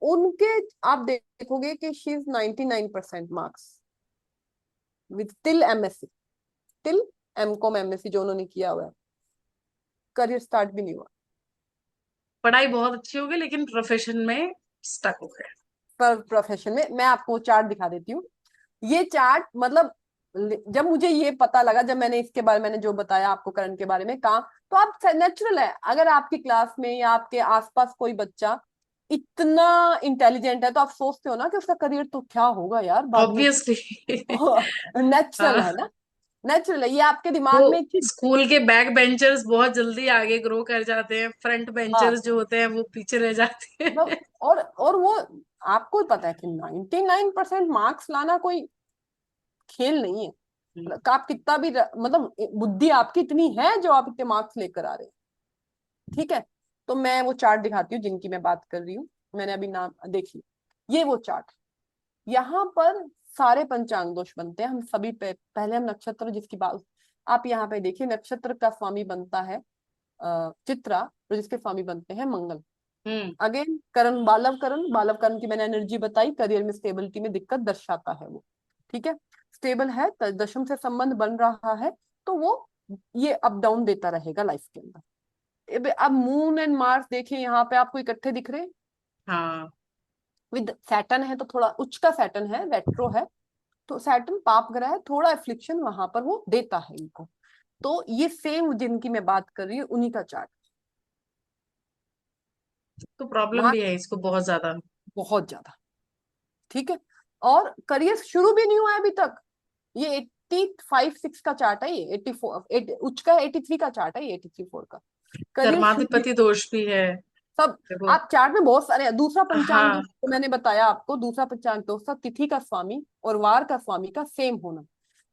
उनके आप देखोगे कि she is 99% marks with till MSc, till MCom MSc जो उन्होंने किया हुआ है, करियर स्टार्ट भी नहीं हुआ। पढ़ाई बहुत अच्छी होगी लेकिन प्रोफेशन में स्टक हो गए। प्रोफेशन में। मैं आपको चार्ट दिखा देती हूँ। ये चार्ट मतलब जब मुझे ये पता लगा, जब मैंने इसके बारे में, मैंने जो बताया आपको करण के बारे में कहा, तो आप नेचुरल है, अगर आपकी क्लास में या आपके आसपास कोई बच्चा इतना इंटेलिजेंट है तो आप सोचते हो ना कि उसका करियर तो क्या होगा यार बाद में। ऑब्वियसली। नेचुरल हाँ, है ना, नेचुरल है, ये आपके वो दिमाग में एक चीज। स्कूल के बैक बेंचर्स बहुत जल्दी आगे ग्रो कर जाते हैं, फ्रंट हाँ बेंचर्स जो होते हैं वो पीछे रह जाते मतलब, हैं। और वो आपको ही पता है कि 99% मार्क्स लाना कोई खेल नहीं है। मतलब आप कितना भी मतलब बुद्धि आपकी इतनी है जो आप इतने मार्क्स लेकर आ रहे हैं। ठीक है, तो मैं वो चार्ट दिखाती हूँ जिनकी मैं बात कर रही हूँ। मैंने अभी नाम देखिए, ये वो चार्ट, यहाँ पर सारे पंचांग दोष बनते हैं। हम सभी पे पहले हम नक्षत्र जिसकी बात, आप यहाँ पे देखिए, नक्षत्र का स्वामी बनता है चित्रा, और जिसके स्वामी बनते हैं मंगल। हम्म। अगेन करण, बालव करण, बालव करण की मैंने एनर्जी बताई, करियर में स्टेबिलिटी में दिक्कत दर्शाता है वो। ठीक है, स्टेबल है, दशम से संबंध बन रहा है, तो वो ये अप डाउन देता रहेगा लाइफ के अंदर। अब मून एंड मार्स देखिए, यहाँ पे आपको इकट्ठे दिख रहे हैं, हाँ। विद सैटर्न है, तो थोड़ा उच्च का सैटर्न है, रेट्रो है, तो सैटर्न पाप ग्रह है, थोड़ा एफ्लिक्शन वहां पर वो देता है इनको। तो ये सेम जिनकी मैं बात कर रही हूँ उन्हीं का चार्ट। तो प्रॉब्लम वहां भी है इसको बहुत ज्यादा। बहुत ज्यादा। ठीक है, और करियर शुरू भी नहीं हुआ है अभी तक। ये 85-6 का चार्ट है, ये 84 उच्च का 83 का चार्ट है, ये 84 का। करियर शुरू भी, कर्माधिपति दोष भी है। सब देखो। आप चार्ट में बहुत सारे। दूसरा पंचांग हाँ। दोष जो मैंने बताया आपको, दूसरा पंचांग दोष था तिथि का स्वामी और वार का स्वामी का सेम होना।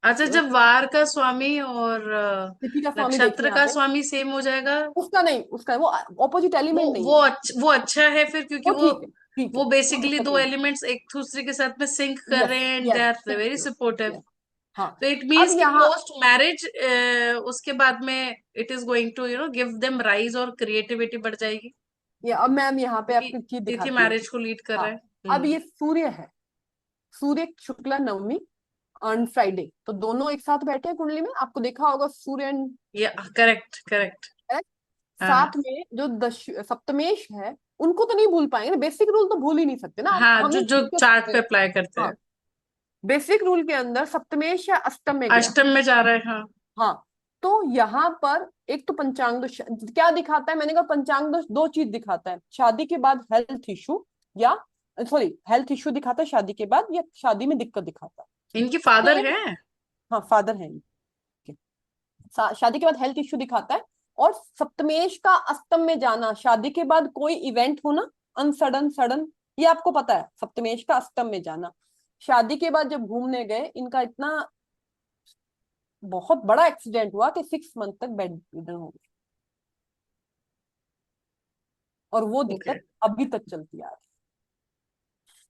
अच्छा, जब वार का स्वामी और तिथि का स्वामी देखिए नक्षत्र यहाँ का पे, स्वामी सेम हो जाएगा। उसका नहीं, उसका वो ऑपोजिट एलिमेंट नहीं है। वो अच्छा है फिर, क्योंकि वो ठीक है, ठीक है, वो वो बेसिकली दिक्कत दो नहीं। एलिमेंट्स एक दूसरे के साथ में सिंक कर यस, रहे हैं and they yes, are very supportive. Yes. हाँ, तो इट अब मीन्स कि यहाँ, पोस्ट मैरिज उसके बाद में it is going to give them rise और क्रिएटिविटी बढ़ जाएगी, ये अब मैम यहाँ पे क्योंकि आपको एक चीज तिथि दिखाती हूँ। मैरिज को लीड कर रहा हाँ, है। अब ये सूर्य है, सूर्य शुक्ला नवमी ऑन फ्राइडे, तो दोनों एक साथ बैठे हैं कुंडली में, आपको देखा होगा सूर्य एंड, ये करेक्ट करेक्ट। हाँ साथ में जो दश सप्तमेश है, उनको तो नहीं भूल पाएंगे, बेसिक रूल तो भूल ही नहीं सकते ना, हाँ, हम जो ही जो भूल के चार्ट सकते पे हैं। अप्लाई करते हाँ, हैं। बेसिक रूल के अंदर सप्तमेश या अष्टम में गया। अष्टम में जा रहा है, हाँ। हाँ, तो यहाँ पर एक तो पंचांग दोष क्या दिखाता है, मैंने कहा पंचांग दोष दो चीज दिखाता है, शादी के बाद हेल्थ इशू, या सॉरी हेल्थ इशू दिखाता है शादी के बाद, या शादी में दिक्कत दिखाता है। इनके फादर सेम, हैं। हाँ फादर है इनके। शादी के बाद हेल्थ इशू दिखाता है, और सप्तमेश का अष्टम में जाना, शादी के बाद कोई इवेंट होना अनसडन सडन, ये आपको पता है, सप्तमेश का अष्टम में जाना। शादी के बाद जब घूमने गए, इनका इतना बहुत बड़ा एक्सीडेंट हुआ कि 6 मंथ तक बेड रिडन हो गए, और वो ओके। दिक्कत अभी तक चलती आ रही है।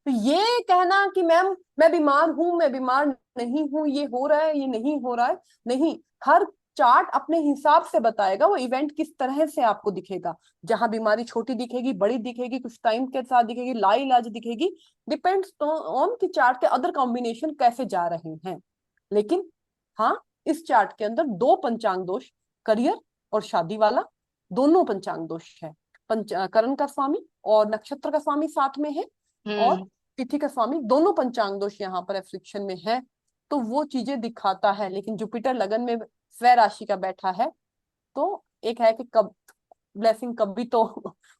तो ये कहना कि मैम मैं बीमार हूं, मैं बीमार नहीं हूं, ये हो रहा है, ये नहीं हो रहा है, नहीं, हर चार्ट अपने हिसाब से बताएगा वो इवेंट किस तरह से आपको दिखेगा। जहां बीमारी छोटी दिखेगी, बड़ी दिखेगी, कुछ टाइम के साथ दिखेगी, लाइलाज दिखेगी, डिपेंड्स ऑन कि चार्ट के अदर कॉम्बिनेशन कैसे जा रहे हैं। लेकिन हाँ, इस चार्ट के अंदर दो पंचांग दोष, करियर और शादी वाला, दोनों पंचांग दोष है। करण का स्वामी और नक्षत्र का स्वामी साथ में है, और हम्म। तिथि का स्वामी, दोनों पंचांग दोष यहाँ पर एफ्लिक्शन में है, तो वो चीजें दिखाता है। लेकिन जुपिटर लगन में स्वय राशि का बैठा है, तो एक है कि कब ब्लेसिंग कभी तो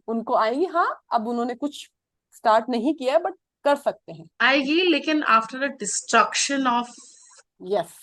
उनको आएगी। हाँ, अब उन्होंने कुछ स्टार्ट नहीं किया है, बट कर सकते हैं। आएगी, लेकिन after a destruction of. Yes,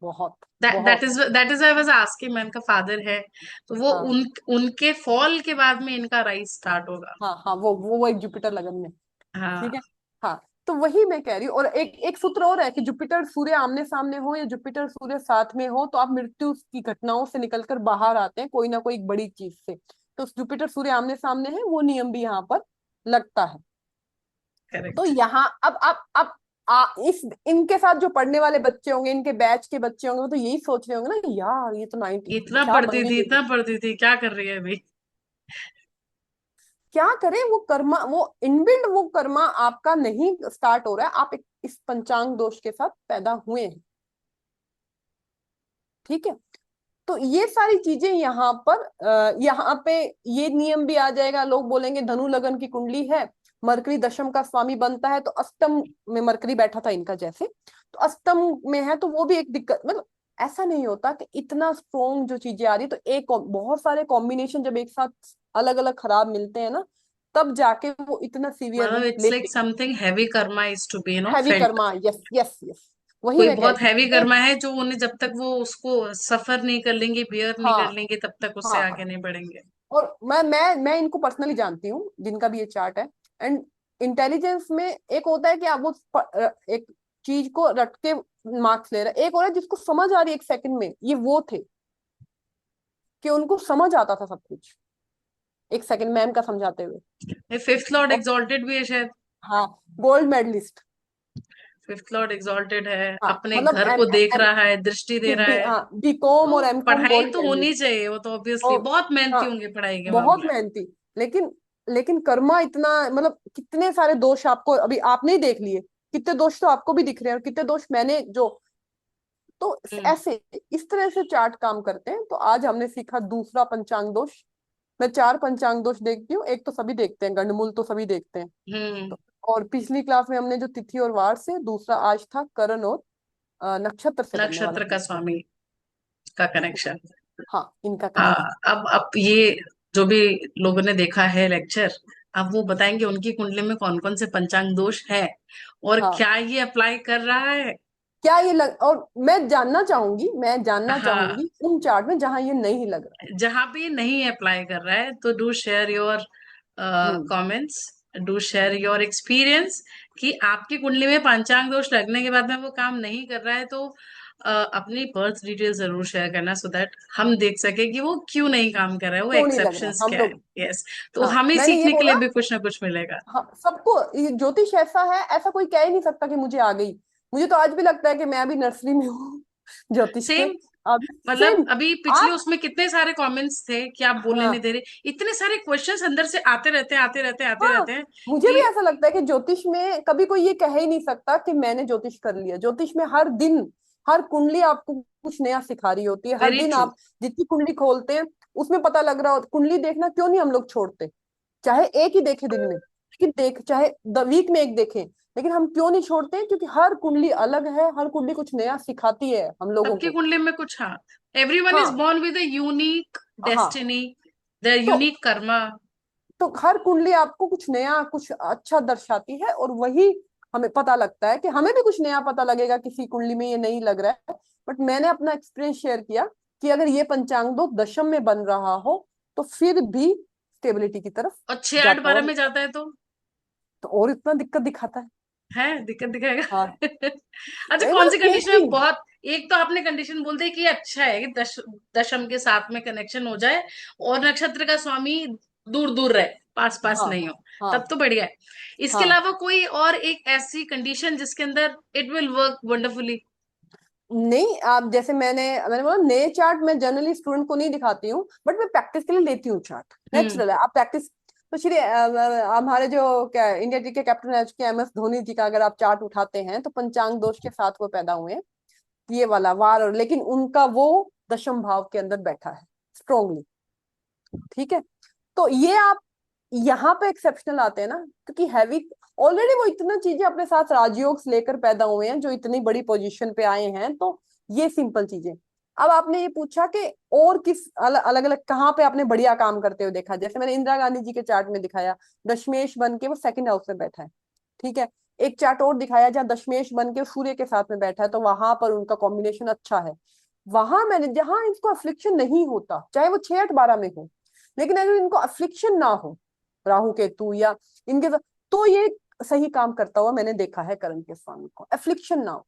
बहुत दैट बहुत। Is that is I was asking, मैं इनका फादर है, तो वो हाँ उनके फॉल के बाद में इनका राइज स्टार्ट होगा। हाँ हाँ, वो एक जुपिटर लगन में। हाँ। ठीक है, हाँ, तो वही मैं कह रही हूँ। और एक एक सूत्र और है कि जुपिटर सूर्य आमने सामने हो या जुपिटर सूर्य साथ में हो, तो आप मृत्यु की घटनाओं से निकलकर बाहर आते हैं, कोई ना कोई एक बड़ी चीज से। तो जुपिटर सूर्य आमने सामने है, वो नियम भी यहाँ पर लगता है। तो करेक्ट। यहाँ अब इस इनके साथ जो पढ़ने वाले बच्चे होंगे, इनके बैच के बच्चे होंगे, वो तो यही सोच रहे होंगे ना कि यार ये तो 90 इतना क्या पढ़ती थी, बनेंगे, इतना पढ़ती थी, क्या कर रही है अभी। क्या करें। वो कर्मा, वो इनबिल्ड वो कर्मा आपका नहीं स्टार्ट हो रहा है, आप इस पंचांग दोष के साथ पैदा हुए हैं। ठीक है, तो ये सारी चीजें यहाँ पर यहाँ पे ये नियम भी आ जाएगा। लोग बोलेंगे धनु लगन की कुंडली है मरकरी दशम का स्वामी बनता है, तो अष्टम में मरकरी बैठा था इनका जैसे, तो अष्टम में है, तो वो भी एक दिक्कत, मतलब ऐसा नहीं होता कि इतना स्ट्रोंग जो चीजें आ रही, तो एक बहुत सारे कॉम्बिनेशन जब एक साथ अलग अलग खराब मिलते हैं ना, तब जाके वो इतना सीवियर मतलब रूप इट्स लाइक लेते। Something heavy karma is to be heavy felt. Karma, yes yes yes, वही कोई मैं कह बहुत रही हैवी हूँ। कर्मा है जो उन्हें, जब तक वो उसको सफर नहीं कर लेंगे, बियर नहीं कर हाँ लेंगे, तब तक उससे आगे हाँ, नहीं बढ़ेंगे। और मैं इनको पर्सनली जानती हूँ जिनका भी ये चार्ट है। एंड इंटेलिजेंस में एक होता है कि आप वो एक चीज को रट के मार्क्स ले रहे हैं, एक और है जिसको समझ आ रही है एक सेकंड में, ये वो थे कि उनको समझ आता था सब कुछ एक सेकंड मैम का समझाते हुए। फिफ्थ लॉर्ड और एग्जॉल्टेड भी है शायद। हाँ, gold medalist. Fifth lord exalted है, हाँ अपने मतलब घर एम को देख एम रहा है, दृष्टि दे रहा है। हाँ, बीकॉम तो और एमकॉम पढ़ाई गोल्ड तो होनी मेडलिस्ट। चाहिए, वो तो ऑब्वियसली और बहुत मेहनती हाँ, होंगे पढ़ाई के बहुत मामले में। मेहनती। लेकिन लेकिन कर्मा इतना, मतलब कितने सारे दोष आपको अभी आपने ही देख लिए, कितने दोष तो आपको भी दिख रहे हैं और कितने दोष मैंने जो, तो हम्म। ऐसे इस तरह से चार्ट काम करते हैं। तो आज हमने सीखा दूसरा पंचांग दोष। मैं चार पंचांग दोष देखती हूँ, एक तो सभी देखते हैं, गंडमूल तो सभी देखते हैं। हम्म। तो और पिछली क्लास में हमने जो तिथि और वार से, दूसरा आज था करण और नक्षत्र से बनने वाला नक्षत्र का पंचांग। स्वामी का इसको, कनेक्शन। हाँ इनका हाँ। कनेक्शन। अब ये जो भी लोगों ने देखा है लेक्चर, अब वो बताएंगे उनकी कुंडली में कौन कौन से पंचांग दोष है और हाँ, क्या ये अप्लाई कर रहा है। क्या ये और मैं जानना हाँ, चाहूंगी उन चार्ट में जहां ये नहीं लग रहा जहां पे ये नहीं अप्लाई कर रहा है, तो डू शेयर योर है। Hmm. Comments, do share your experience कि आपकी कुंडली में पंचांग दोष लगने के बाद में वो काम नहीं कर रहा है, तो अपनी बर्थ डिटेल जरूर शेयर करना, सो दैट हम देख सके कि वो क्यों नहीं काम कर रहा है, वो क्यों नहीं लग रहा है एक्सेप्शंस हम क्या है। लोग। यस। तो हाँ, हमें मैंने ये सीखने के लिए बोला। भी कुछ ना कुछ मिलेगा। हाँ, सबको ये ज्योतिष ऐसा है, ऐसा कोई कह ही नहीं सकता कि मुझे आ गई। मुझे तो आज भी लगता है कि मैं अभी नर्सरी में हूँ ज्योतिष के। सेम। अभी मतलब सेम। अभी पिछले आप, उसमें कितने सारे कमेंट्स थे कि आप बोलने नहीं हाँ दे रहे, इतने सारे क्वेश्चंस अंदर से आते रहते हैं, आते रहते हैं, आते हाँ, रहते हैं मुझे भी कि ऐसा लगता है कि ज्योतिष में कभी कोई ये कह ही नहीं सकता कि मैंने ज्योतिष कर लिया। ज्योतिष में हर दिन, हर कुंडली आपको कुछ नया सिखा रही होती है। हर वेरी दिन ट्रू। आप जितनी कुंडली खोलते हैं उसमें पता लग रहा हो। कुंडली देखना क्यों नहीं हम लोग छोड़ते, चाहे एक ही देखे दिन में, लेकिन देख चाहे वीक में एक देखें, लेकिन हम क्यों नहीं छोड़ते? क्योंकि हर कुंडली अलग है, हर कुंडली कुछ नया सिखाती है हम लोगों सबकी को। कुंडली में कुछ, हाँ, एवरीवन इज हाँ बोर्न विद अ यूनिक हाँ, डेस्टिनी, द तो यूनिक कर्मा। हर कुंडली आपको कुछ नया, कुछ अच्छा दर्शाती है, और वही हमें पता लगता है कि हमें भी कुछ नया पता लगेगा किसी कुंडली में ये नहीं लग रहा है। बट मैंने अपना एक्सपीरियंस शेयर किया कि अगर ये पंचांग दो दशम में बन रहा हो, तो फिर भी स्टेबिलिटी की तरफ और 6 8 12 जाता में जाता है तो और इतना दिक्कत दिखाता है। है दिक्कत दिखाएगा। हाँ, अच्छा, कौन मतलब सी कंडीशन में चेंजिंग। बहुत, एक तो आपने कंडीशन बोल दी कि अच्छा है कि दशम के साथ में कनेक्शन हो जाए और नक्षत्र का स्वामी दूर दूर रहे, पास पास हाँ नहीं हो, तब हाँ तो बढ़िया है। इसके हाँ, अलावा कोई और एक ऐसी कंडीशन जिसके अंदर इट विल वर्क वंडरफुली। नहीं आप जैसे मैंने बोला नए चार्ट मैं जनरली स्टूडेंट को नहीं दिखाती हूँ, बट मैं प्रैक्टिस के लिए लेती हूँ चार्ट। हम्म। नेचुरल है, आप प्रैक्टिस। तो श्री हमारे जो क्या इंडिया टी के कैप्टन रह चुके MS धोनी जी का अगर आप चार्ट उठाते हैं, तो पंचांग दोष के साथ वो पैदा हुए हैं, ये वाला वार, और लेकिन उनका वो दशम भाव के अंदर बैठा है स्ट्रोंगली। ठीक है, तो ये आप यहाँ पे एक्सेप्शनल आते हैं ना, क्योंकि हैवी ऑलरेडी वो इतना चीजें अपने साथ राजयोग से लेकर पैदा हुए हैं जो इतनी बड़ी पोजीशन पे आए हैं, तो ये सिंपल चीजें। अब आपने ये पूछा कि और किस अलग अलग कहाँ पे आपने बढ़िया काम करते हुए देखा, जैसे मैंने इंदिरा गांधी जी के चार्ट में दिखाया, दशमेश बन के वो सेकंड हाउस में बैठा है। ठीक है, एक चार्ट और दिखाया जहाँ दशमेश बन के सूर्य के साथ में बैठा है, तो वहां पर उनका कॉम्बिनेशन अच्छा है। वहां मैंने जहां इसको अफ्लिक्शन नहीं होता, चाहे वो 6 8 12 में हो, लेकिन अगर इनको अफ्लिक्शन ना हो, राहु केतु या इनके, तो ये सही काम करता हुआ मैंने देखा है करण के स्वामी को, एफ्लिक्शन ना हो,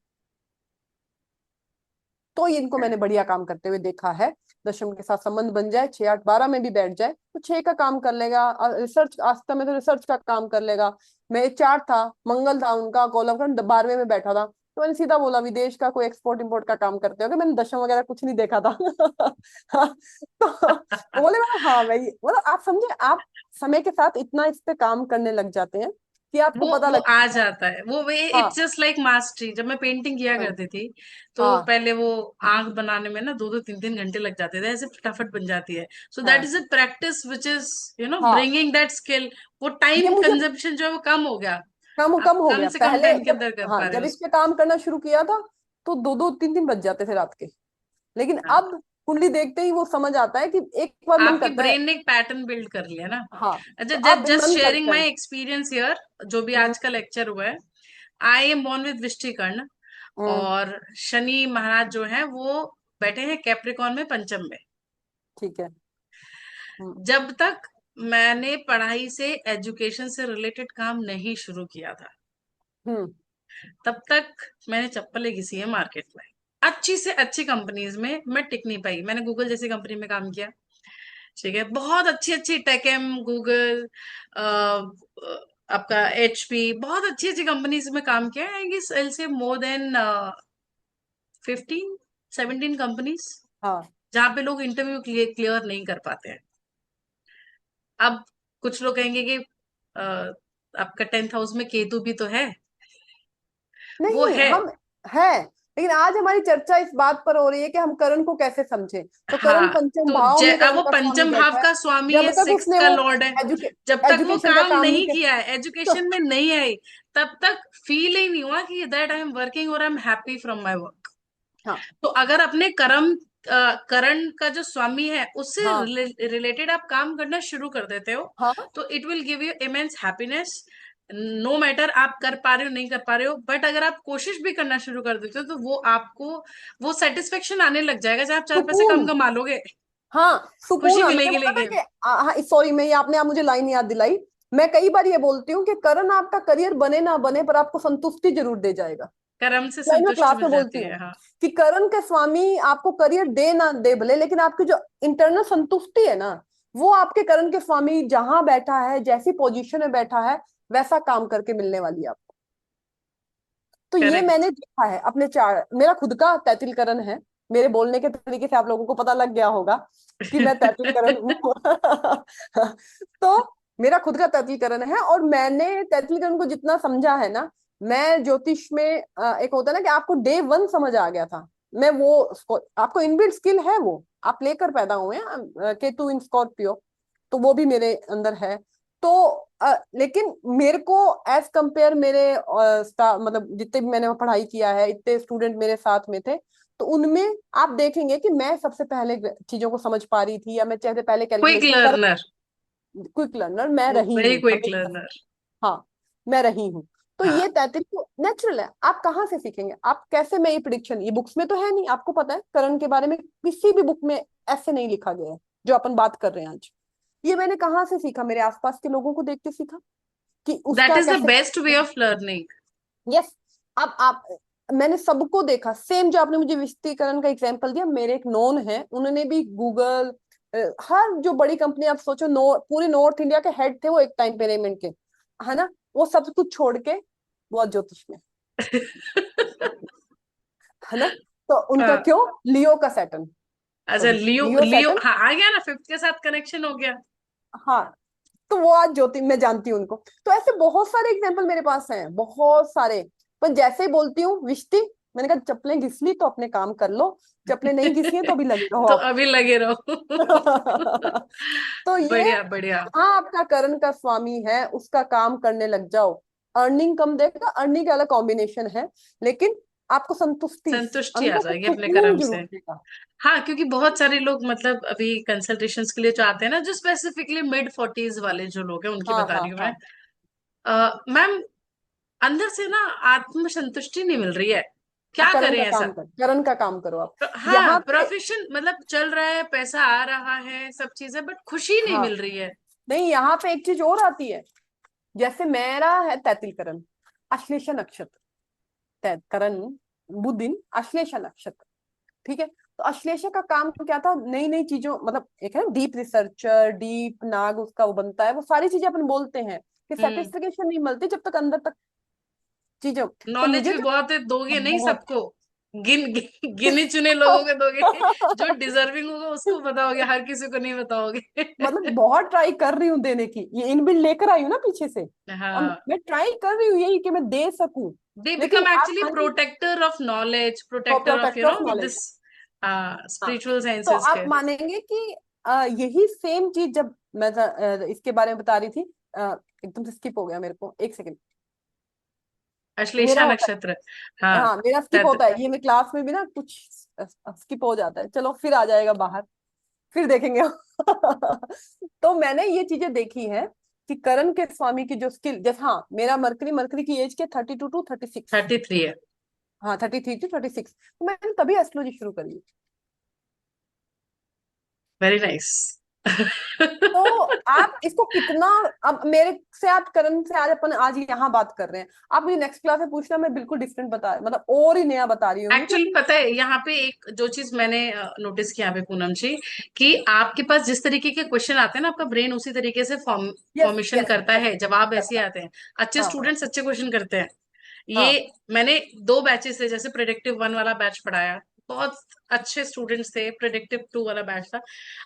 तो ये इनको मैंने बढ़िया काम करते हुए देखा है। दशम के साथ संबंध बन जाए, 6 8 12 में भी बैठ जाए, तो 6 का काम कर लेगा। रिसर्च आस्था में तो रिसर्च का काम कर लेगा। मैं चार्ट था, मंगल था उनका, कोलम फ्रंट 12वें में बैठा था, तो मैंने सीधा बोला विदेश का कोई एक्सपोर्ट इंपोर्ट का काम करते हो, मैंने दशम वगैरह कुछ नहीं देखा था। हाँ, तो बोले हाँ भाई, मतलब आप समझे, आप समय के साथ इतना इस पे काम करने लग जाते हैं कि आपको पता वो लग आ जाता है। जाता है, वो हाँ इट्स जस्ट लाइक मास्टरी। जब मैं पेंटिंग किया हाँ करती थी तो हाँ पहले वो आंख बनाने में ना 2-2 3-3 घंटे लग जाते थे, ऐसे फटाफट बन जाती है। सो दैट हाँ is a practice which is हाँ। Bringing that skill. वो ये टाइम मुझे कंजप्शन जो है वो कम हो गया। कम आप कम हो कम गया। से कम पहले टाइम के जब, अंदर कर हाँ पा रहे जब हो इस पे उसको। काम करना शुरू किया था तो 2-2 3-3 बज जाते थे रात के। लेकिन हाँ, अब कुंडली देखते ही वो समझ आता है कि एक बार मन आपके करता है। ब्रेन ने एक पैटर्न बिल्ड कर लिया ना। हाँ अच्छा, तो अब जस्ट मन शेयरिंग करता है। माई एक्सपीरियंस हियर, जो भी हम्म आज का लेक्चर हुआ है। आई एम बोर्न विद वृश्चिकर्ण, हम्म। और शनि महाराज जो है वो बैठे हैं कैप्रिकॉन में, पंचम में। ठीक है। हम्म जब तक मैंने पढ़ाई से, एजुकेशन से रिलेटेड काम नहीं शुरू किया था, हम्म तब तक मैंने चप्पलें घिसी है मार्केट में। अच्छी से अच्छी कंपनीज में मैं टिक नहीं पाई। मैंने गूगल जैसी कंपनी में काम किया, ठीक है, बहुत अच्छी अच्छी टेकेम, गूगल, आपका एचपी, बहुत अच्छी अच्छी कंपनीज में काम किया है। आई गेस आई से मोर देन 15-17 कंपनीज, हाँ। जहाँ पे लोग इंटरव्यू क्लियर नहीं कर पाते हैं। अब कुछ लोग कहेंगे कि अ, आपका 10th हाउस में केतु भी तो है। वो नहीं है। हम है, लेकिन आज हमारी चर्चा इस बात पर हो रही है कि हम करण को कैसे समझें। तो करण हाँ, पंचम तो भाव में अब करण वो का स्वामी पंचम भाव बैठा है। का स्वामी जब है, तक सिक्स उसने का वो लॉर्ड है। एजुके जब तक वो एजुकेशन का काम काम नहीं नहीं किया किया है, तो एजुकेशन में नहीं आई, तब तक फील ही नहीं हुआ कि दैट आई एम वर्किंग और I am happy from my work. हाँ तो अगर अपने करण का जो स्वामी है उससे हाँ रिलेटेड आप काम करना शुरू कर देते हो, हाँ। तो it will give you immense happiness. No matter आप कर पा रहे हो नहीं कर पा रहे हो, बट अगर आप कोशिश भी करना शुरू कर देते हो तो वो आपको वो सेटिस्फेक्शन आने लग जाएगा, जब आप 4 पैसे कम सुकून। कमा लोगे। हाँ सुकून। खुशी मैंने मिलेगी बोला ना लेकिन। कि हाँ सॉरी, मैं ये आपने आप मुझे लाइन याद दिलाई। मैं कई बार ये बोलती हूँ कि करण आपका करियर बने ना बने पर आपको संतुष्टि जरूर दे जाएगा। कर्म से लाइन मैं संतुष्टि क्लास मिल में बोलती जाती हूँ है, हाँ। कि करण के स्वामी आपको करियर दे ना दे भले, लेकिन आपकी जो इंटरनल संतुष्टि है ना, वो आपके करण के स्वामी जहां बैठा है, जैसी पोजीशन में बैठा है, वैसा काम करके मिलने वाली है आपको। तो ये करेक्ट। मैंने देखा है अपने चार, मेरा खुद का तैतिल करण है। मेरे बोलने के तरीके से आप लोगों को पता लग गया होगा कि मैं तैतिल करण हूँ। तो मेरा खुद का तैतिल करण है, और मैंने तैतिल करण को जितना समझा है ना, मैं ज्योतिष में एक होता है ना कि आपको डे 1 समझ आ गया था। मैं वो आपको इनबिल्ट स्किल है, वो आप लेकर पैदा हुए हैं, केतु इन स्कॉर्पियो, तो वो भी मेरे अंदर है। तो लेकिन मेरे को एज कंपेयर मेरे मतलब जितने भी मैंने पढ़ाई किया है, इतने स्टूडेंट मेरे साथ में थे, तो उनमें आप देखेंगे कि मैं सबसे पहले चीजों को समझ पा रही थी, या मैं सबसे पहले क्विक कैलकुलेशन कर, लर्नर। क्विक लर्नर मैं रही वेरी हूँ क्विक हमेशा से। लर्नर। हाँ मैं रही हूँ। तो ये हाँ, 33 तो नेचुरल है। आप कहाँ से सीखेंगे? आप कैसे? मैं ये प्रिडिक्शन ये बुक्स में तो है नहीं, आपको पता है करण के बारे में किसी भी बुक में ऐसे नहीं लिखा गया है जो अपन बात कर रहे हैं आज। ये मैंने कहाँ से सीखा? मेरे आसपास के लोगों को देख के सीखा कि दैट उसका इज द कैसे बेस्ट वे काम। Of learning. यस। अब आप, मैंने सबको देखा सेम, जो आपने मुझे विस्तीकरण का एग्जांपल दिया, मेरे एक नोन है, उन्होंने भी गूगल, हर जो बड़ी कंपनी आप सोचो, पूरे नॉर्थ इंडिया के हेड थे वो एक टाइम पे रेमंड के, है ना, वो सब कुछ छोड़ के वो ज्योतिष में, है ना। तो उनका हाँ, क्यों? लियो का सैटर्न, अच्छा, सॉरी लियो लियो लियो, सैटर्न। हाँ, आ गया ना, फिफ्थ के साथ कनेक्शन हो गया। हाँ तो वो आज ज्योति, मैं जानती हूँ उनको। तो ऐसे बहुत सारे एग्जाम्पल मेरे पास हैं, बहुत सारे। पर जैसे ही बोलती हूँ विष्टि, मैंने कहा चप्पलें घिस ली तो अपने काम कर लो, चप्पलें नहीं घिसी हैं तो अभी लगे रहो तो आप। अभी लगे रहो। तो ये बढ़िया बढ़िया। हाँ आपका करण का स्वामी है, उसका काम करने लग जाओ। अर्निंग कम देगा, अर्निंग का अलग कॉम्बिनेशन है, लेकिन आपको संतुष्टि, संतुष्टि आ अंदर से जाएगी अपने सुकून कर्म से। जरूर देगा। हाँ, क्योंकि बहुत सारे लोग अभी कंसल्टेशंस के लिए जो आते हैं ना, जो स्पेसिफिकली मिड 40s वाले जो लोग हैं, उनकी हाँ बता हाँ रही हूँ मैं। हाँ। मैम, अंदर से ना आत्म संतुष्टि नहीं मिल रही है, आप क्या करण करें का ऐसा। काम कर, करण का काम करो आप। हाँ, यहाँ पे प्रोफेशन चल रहा है, पैसा आ रहा है, सब चीजें, बट खुशी नहीं हाँ, मिल रही है। नहीं यहाँ पे एक चीज और आती है। जैसे मेरा है तैतिल करण, अश्लेषा नक्षत्र, करण बुधिन, अश्लेषा नक्षत्र, ठीक है। तो अश्लेषा का काम क्या था? नई नई चीजों, मतलब एक है डीप रिसर्चर, डीप नाग उसका वो बनता है, वो सारी चीजें अपन बोलते हैं कि हम्म। सेटिस्फेक्शन नहीं मिलती जब तक अंदर तक चीजों। तो नॉलेज मुझे भी क्या, बहुत है, दोगे नहीं बहुत, सबको। गिने चुने लोगों को दोगे, जो डिजर्विंग होगा उसको बताओगे, हर किसी को नहीं बताओगे। मतलब बहुत ट्राई कर रही हूँ देने की, ये इनबिल्ड लेकर आई हूँ ना पीछे से। अब हाँ, मैं ट्राई कर रही हूँ यही कि मैं दे सकूं। दे लेकिन बिकम आप एक्चुअली मानिए, protector of knowledge, protector of protector of knowledge. This हाँ, स्पिरिचुअल तो साइंसेस आप के। मानेंगे कि यही सेम चीज जब मैं इसके बारे में बता रही थी, एकदम से स्किप हो गया मेरे को, एक सेकंड। मेरा अश्लेषा होता नक्षत्र। है, हाँ, हाँ मेरा स्किप that- होता है, ये मैं क्लास में भी ना कुछ स्किप हो जाता है, चलो फिर आ जाएगा बाहर, फिर देखेंगे। तो मैंने ये चीजें देखी हैं कि करण के स्वामी की जो स्किल, जैसे हाँ मेरा मरकरी, मरकरी की एज के 32 to 36, 33 है। हाँ 33 to 36, तो मैंने तभी एस्ट्रोलॉजी शुरू करी। Very nice. तो आप इसको कितना, अब मेरे से आप करण से आज अपन आज यहाँ बात कर रहे हैं, आप मुझे नेक्स्ट क्लास में पूछना, मैं बिल्कुल डिफरेंट बता, मतलब और ही नया बता रही होंगी, एक्चुअली क्योंकि पता है, यहाँ पे एक जो चीज मैंने नोटिस किया पे पूनम जी, कि आपके पास जिस तरीके के क्वेश्चन आते हैं ना, आपका ब्रेन उसी तरीके से यस फॉर्मेशन यस करता यस है, जवाब ऐसे ही करता है। आते हैं। अच्छे हाँ हाँ स्टूडेंट्स अच्छे क्वेश्चन करते हैं। ये हाँ मैंने दो बैचेस से, जैसे प्रिडिक्टिव वन वाला बैच पढ़ाया, बहुत अच्छे स्टूडेंट्स थे। प्रिडिक्टिव टू वाला बैच था।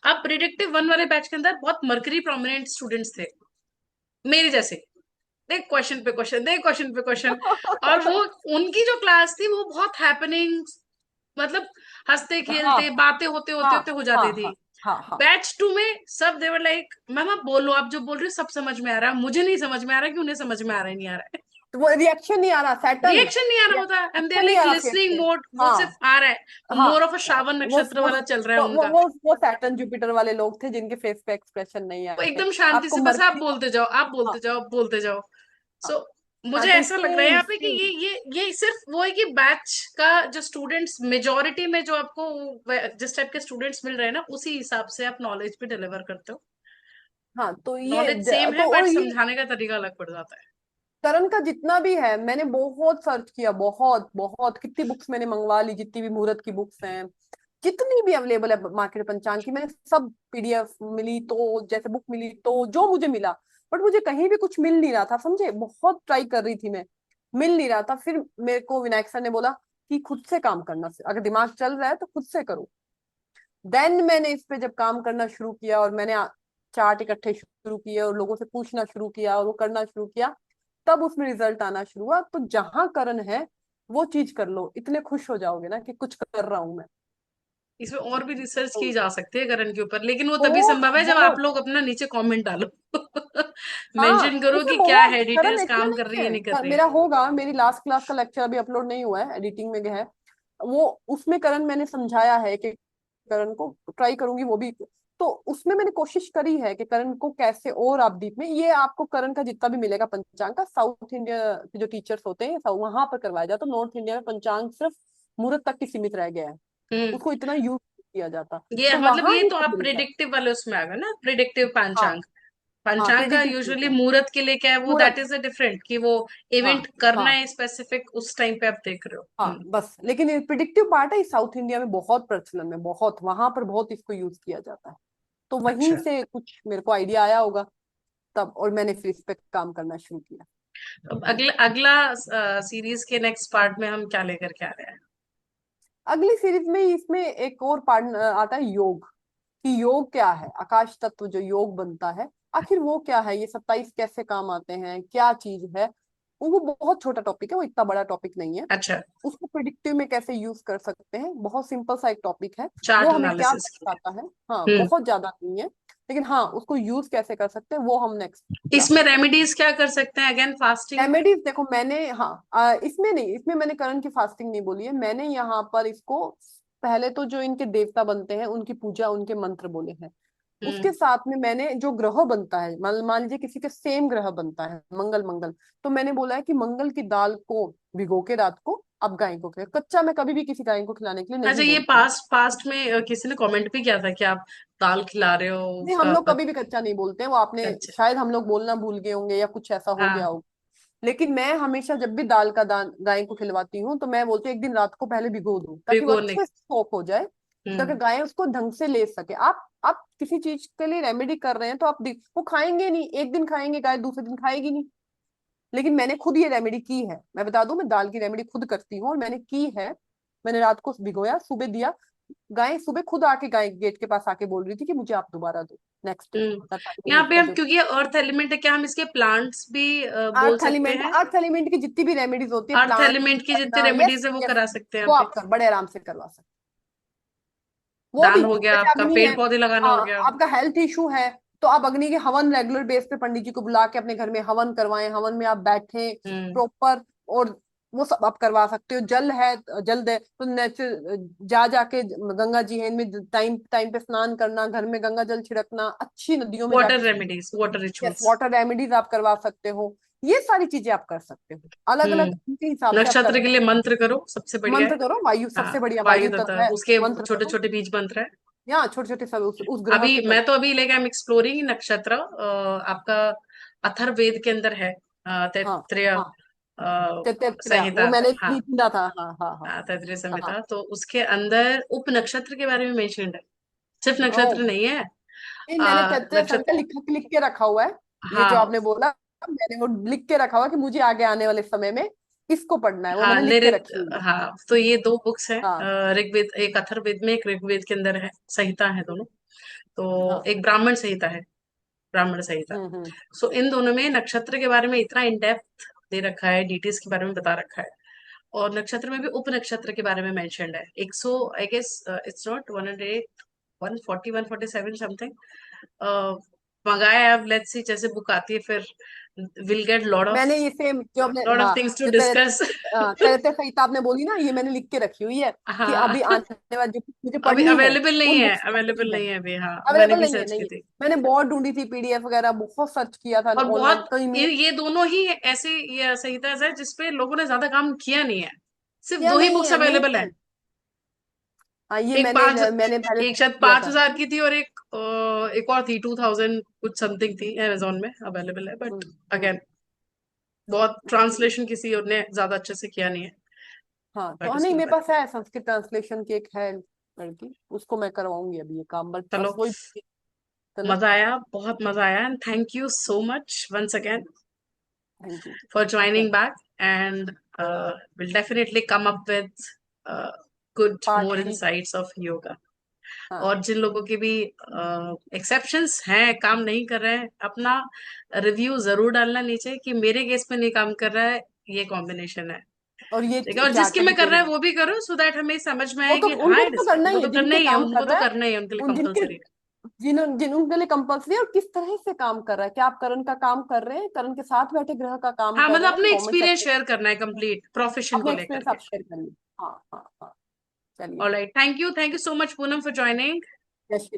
अब प्रिडिक्टिव वन वाले बैच के अंदर बहुत मर्करी प्रोमिनेंट स्टूडेंट्स थे, मेरे जैसे। देख क्वेश्चन पे क्वेश्चन, देख क्वेश्चन पे क्वेश्चन। और वो, उनकी जो क्लास थी वो बहुत हैपनिंग, मतलब हंसते हाँ खेलते बातें होते होते हाँ होते हो हाँ जाती थी। हाँ हाँ हाँ। बैच टू में सब देवर लाइक, मैम आप बोलो, आप जो बोल रहे हो सब समझ में आ रहा है, मुझे नहीं समझ में आ रहा है कि उन्हें समझ में आ रहा है, नहीं आ रहा है। तो वो रिएक्शन नहीं आ रहा, सैटर्न रिएक्शन नहीं आ रहा होता, एंड दे आर रिएक्शन नहीं लाइक आ रहा फेस लिसनिंग पे। मोड, वो हाँ सिर्फ आ रहा है, हाँ, मोर ऑफ अ श्रावण वो नक्षत्र वो वाला चल रहा है वो वो उनका। वो, वो सैटर्न जुपिटर वाले लोग थे जिनके फेस पे एक्सप्रेशन नहीं वो आए। एकदम शांति आपको से बस आप मरकरी का, बोलते जाओ, आप हाँ बोलते जाओ, आप बोलते जाओ। हाँ सो हाँ, मुझे तो ऐसा लग रहा है सेम यहाँ पे कि सेम। ये सिर्फ वो है कि बैच का जो स्टूडेंट्स मेजोरिटी में जो आपको जिस टाइप के स्टूडेंट्स मिल रहे हैं ना, उसी हिसाब से आप नॉलेज भी डिलीवर करते हो। हाँ तो नॉलेज सेम है, तो बट और ये समझाने का तरीका अलग पड़ जाता है। करण का जितना भी है, मैंने बहुत सर्च किया, बहुत बहुत, कितनी बुक्स मैंने मंगवा ली, जितनी भी मुहूर्त की बुक्स हैं, जितनी भी अवेलेबल है मार्केट पंचांग की, मैंने सब पीडीएफ मिली तो, जैसे बुक मिली तो जो मुझे मिला, बट मुझे कहीं भी कुछ मिल नहीं रहा था, समझे, बहुत ट्राई कर रही थी मैं, मिल नहीं रहा था। फिर मेरे को विनायक सर ने बोला कि खुद से काम करना, अगर दिमाग चल रहा है तो खुद से करो। देन मैंने इस पे जब काम करना शुरू किया, और मैंने चार्ट इकट्ठे शुरू किए और लोगों से पूछना शुरू किया और वो करना शुरू किया, तब उसमें रिजल्ट आना शुरू हुआ। तो जहां करण है वो चीज कर लो, इतने खुश हो जाओगे ना कि कुछ कर रहा हूं मैं। इसमें और भी रिसर्च तो की जा सकती है करण के ऊपर, लेकिन वो तभी बहुत संभव है जब आप बहुत, लोग अपना नीचे कमेंट डालो। हाँ मेंशन करो इसमें कि क्या बहुत, है, करण डिटेल्स इसमें काम कर नहीं रही है है, नहीं कर रही है। मेरा होगा, मेरी लास्ट क्लास का लेक्चर अभी अपलोड नहीं हुआ है, एडिटिंग में गया है वो, उसमें करण मैंने समझाया है कि करण को ट्राई करूंगी वो भी। तो उसमें मैंने कोशिश करी है कि करण को कैसे और आप डीप में, ये आपको करण का जितना भी मिलेगा पंचांग का, साउथ इंडिया के जो टीचर्स होते हैं वहां पर करवाया जाता, तो नॉर्थ इंडिया में पंचांग सिर्फ मुहूर्त तक ही सीमित रह गया है, हम्म। उसको इतना यूज किया जाता। ये तो मतलब वहां ये ही तो सब आप मिलता है। प्रिडिक्टिव वाले उसमें आ गए ना, प्रिडिक्टिव हाँ पंचांग। हाँ पंचांग का प्रिडिक्टिव यूजुअली चीजें, मुहूर्त के लिए क्या है, वो दैट मुहूर्त, इज अ डिफरेंट, कि वो हाँ इवेंट करना हाँ है स्पेसिफिक उस टाइम पे आप देख रहे हो। हाँ बस, लेकिन ये प्रिडिक्टिव पार्ट है, साउथ इंडिया में बहुत प्रचलन में, बहुत वहां पर बहुत इसको यूज किया जाता है। तो वहीं अच्छा। से कुछ मेरे को आइडिया आया होगा तब, और मैंने फिर इस पे काम करना शुरू किया। अब अगला अगला सीरीज के नेक्स्ट पार्ट में हम क्या लेकर के आ रहे हैं? अगली सीरीज में इसमें एक और पार्ट आता है, योग, कि योग क्या है, आकाश तत्व जो योग बनता है, आखिर वो क्या है, ये 27 कैसे काम आते हैं, क्या चीज है। वो बहुत छोटा टॉपिक है, वो इतना बड़ा टॉपिक नहीं है। अच्छा। उसको प्रिडिक्टिव में कैसे यूज कर सकते हैं, बहुत सिंपल सा एक टॉपिक है। वो चार्ट हमें क्या एनालिसिस की। दर्शाता है, हाँ हम्म। बहुत ज्यादा नहीं है, लेकिन हाँ उसको यूज कैसे कर सकते हैं वो हम नेक्स्ट क्लास इसमें में करेंगे। रेमेडीज क्या कर सकते हैं, अगेन फास्टिंग? रेमेडीज देखो मैंने, हाँ इसमें नहीं, इसमें मैंने करण की फास्टिंग नहीं बोली है, मैंने यहाँ पर इसको, पहले तो जो इनके देवता बनते हैं उनकी पूजा, उनके मंत्र बोले हैं। हम्म। उसके साथ में मैंने जो ग्रह बनता है, मान लीजिए किसी के सेम ग्रह बनता है, मंगल मंगल, तो मैंने बोला है कि मंगल की दाल को भिगो के रात को आप गाय को खिलाए, कच्चा मैं कभी भी किसी गाय को खिलाने के लिए अच्छा, नहीं ये बोलती हूँ। पास्ट पास्ट में किसी ने कमेंट भी किया था कि आप दाल खिला रहे हो नहीं हम उसका लोग कभी भी कच्चा नहीं बोलते हैं, वो आपने अच्छा। शायद, हम लोग बोलना भूल गए होंगे या कुछ ऐसा हो गया हाँ। हो। लेकिन मैं हमेशा जब भी दाल का दान गाय को खिलवाती हूँ तो मैं बोलती हूँ एक दिन रात को पहले भिगो दूं ताकि वो भिगोने। अच्छे से सोख हो जाए, ताकि हम्म। गाय उसको ढंग से ले सके। आप किसी चीज के लिए रेमेडी कर रहे हैं तो वो खाएंगे नहीं, एक दिन खाएंगे गाय, दूसरे दिन खाएगी नहीं। लेकिन मैंने खुद ये रेमेडी की है, मैं बता दूं, मैं दाल की रेमेडी खुद करती हूँ और मैंने की है। मैंने रात को भिगोया, सुबह दिया, गाय सुबह खुद आके, गाय गेट के पास आके बोल रही थी कि मुझे आप दोबारा दो नेक्स्ट डे। हम्म। 45 यहाँ मिनट पे का हम, जो क्योंकि अर्थ एलिमेंट है, क्या हम इसके प्लांट्स भी बोल अर्थ सकते एलिमेंट, हैं? अर्थ एलिमेंट की जितनी भी रेमेडीज होती है, अर्थ प्लांट एलिमेंट की जितनी करना, यस रेमेडीज है वो यस, करा सकते हैं वो यहाँ पे। आप कर बड़े आराम से करवा सकते, वो भी दान हो गया जैसे आपका, अग्नि पेड़ है। पौधे लगाना हो हाँ, गया। आपका हेल्थ इशू है तो आप अग्नि के हवन रेगुलर बेस पे पंडित जी को बुला के अपने घर में हवन करवाएं, हवन में आप बैठे हम्म। प्रॉपर, और वो सब आप करवा सकते हो। जल है, जल दे तो नेचुरल जा जाके गंगा जी है, इनमें टाइम टाइम पे स्नान करना, घर में गंगा जल छिड़कना, अच्छी नदियों में वाटर जाके, remedies, water yes, rituals. Water remedies आप करवा सकते हो। ये सारी चीजें आप कर सकते हो, अलग अलग हम्म। उनके हिसाब से आप कर नक्षत्र के लिए सकते मंत्र करो, सबसे हो। बढ़िया है। मंत्र करो, वायु हाँ, सबसे बढ़िया, वायु वायु तत्व तत्व है, उसके मंत्र छोटे करो। छोटे बीज मंत्र है। यहाँ छोटे छोटे सब उस ग्रह अभी के मैं प्रति। तो अभी लेके आई एम एक्सप्लोरिंग नक्षत्र, आपका अथर्ववेद के अंदर है, हाँ तैत्तिरीय हाँ, वो संहिता। मैंने हाँ, भी सुना था, हाँ हाँ हाँ तैत्तिरीय हाँ संहिता, तो उसके अंदर उप नक्षत्र के बारे में मेंशन्ड है, सिर्फ हाँ। ओ, नक्षत्र नहीं है। नहीं, मैंने तैत्तिरीय संहिता नक्षत्र, लिख के रखा हुआ है। ये जो हाँ आपने बोला, मैंने वो लिख के रखा हुआ है कि मुझे आगे आने वाले समय में इसको पढ़ना है, वो हाँ मैंने लिख के निरित, रखी हुई है। हाँ, तो ये दो बुक्स हैं, हाँ ऋग्वेद, एक अथर्ववेद में, एक ऋग्वेद के अंदर है, संहिता है दोनों। तो हाँ। एक ब्राह्मण संहिता है, ब्राह्मण संहिता। हम्म। सो इन दोनों में नक्षत्र के बारे में इतना इन डेप्थ दे रखा है, डिटेल्स के बारे में बता रखा है। और नक्षत्र में भी उप नक्षत्र के बारे में मेंशन्ड है, 100, I guess it's not 108, 140, 147 something. मंगाया है, अब लेट्स सी, जैसे बुक आती है फिर विल गेट मैंने ये सेम जो अपने, लॉट ऑफ हाँ, थिंग्स टू जो डिस्कस। तैरते संहिता आपने बोली ना, ये मैंने लिख के रखी हुई है कि हाँ, अभी आने वाली जो मुझे अभी पढ़नी है, अवेलेबल नहीं उन है, बुक्स का अवेलेबल है। नहीं है अभी, हाँ मैंने अवेलेबल भी नहीं है, सर्च नहीं की है। थी। मैंने बहुत ढूंढी थी, पीडीएफ वगैरह बहुत सर्च किया था और ऑनलाइन, बहुत, कहीं मिले ये दोनों ही ऐसे ये संहिता है जिसपे लोगों ने ज्यादा काम किया नहीं है, सिर्फ या दो ही नहीं बुक्स है, नहीं अवेलेबल है। है। हाँ, ये एक पांच, मैंने पहले एक शायद किया पांच था। हजार की थी, और एक और थी 2000 कुछ समथिंग थी, अमेजोन में अवेलेबल है, बट हम्म। अगेन बहुत ट्रांसलेशन किसी और ने ज्यादा अच्छे से किया नहीं है, हाँ तो बट हाँ, नहीं, इसके मेरे ऊपर। पास है संस्कृत ट्रांसलेशन की एक है लड़की, उसको मैं करवाऊंगी अभी ये काम, बस चलो, वही चलो। मजा आया, बहुत मजा आया, and thank you so much once again thank you. for joining back, and we'll definitely come up with good part more 3। insights of yoga। हाँ, और जिन लोगों के भी एक्सेप्शंस हैं, काम नहीं कर रहे हैं, अपना रिव्यू जरूर डालना नीचे कि मेरे केस में नहीं काम कर रहा है, ये कॉम्बिनेशन है। और ये ठीक है, और जिसके चार्ट में कर डिटेल रहा है में, वो भी करो, सो दैट हमें समझ में वो आए तो कि हाँ उनको इट तो इज, करना वो ही तो है करना जिनके ही है, काम उनको कर तो रहा है, करना ही है, उनके लिए उन जिनके, कंपलसरी। जिनके लिए कंपल्सरी है, और किस तरह से काम कर रहा है, क्या आप करण का काम कर रहे हैं, करण के साथ बैठे ग्रह का काम हाँ, कर मतलब रहे हैं अपने गवर्नमेंट एक्सपीरियंस सेक्टर, शेयर करना है कंप्लीट प्रोफेशन को अपना लेकर एक्सपीरियंस के। आप शेयर करिए। हाँ हाँ हाँ, चलिए। Alright, thank you so much Poonam for joining. Yash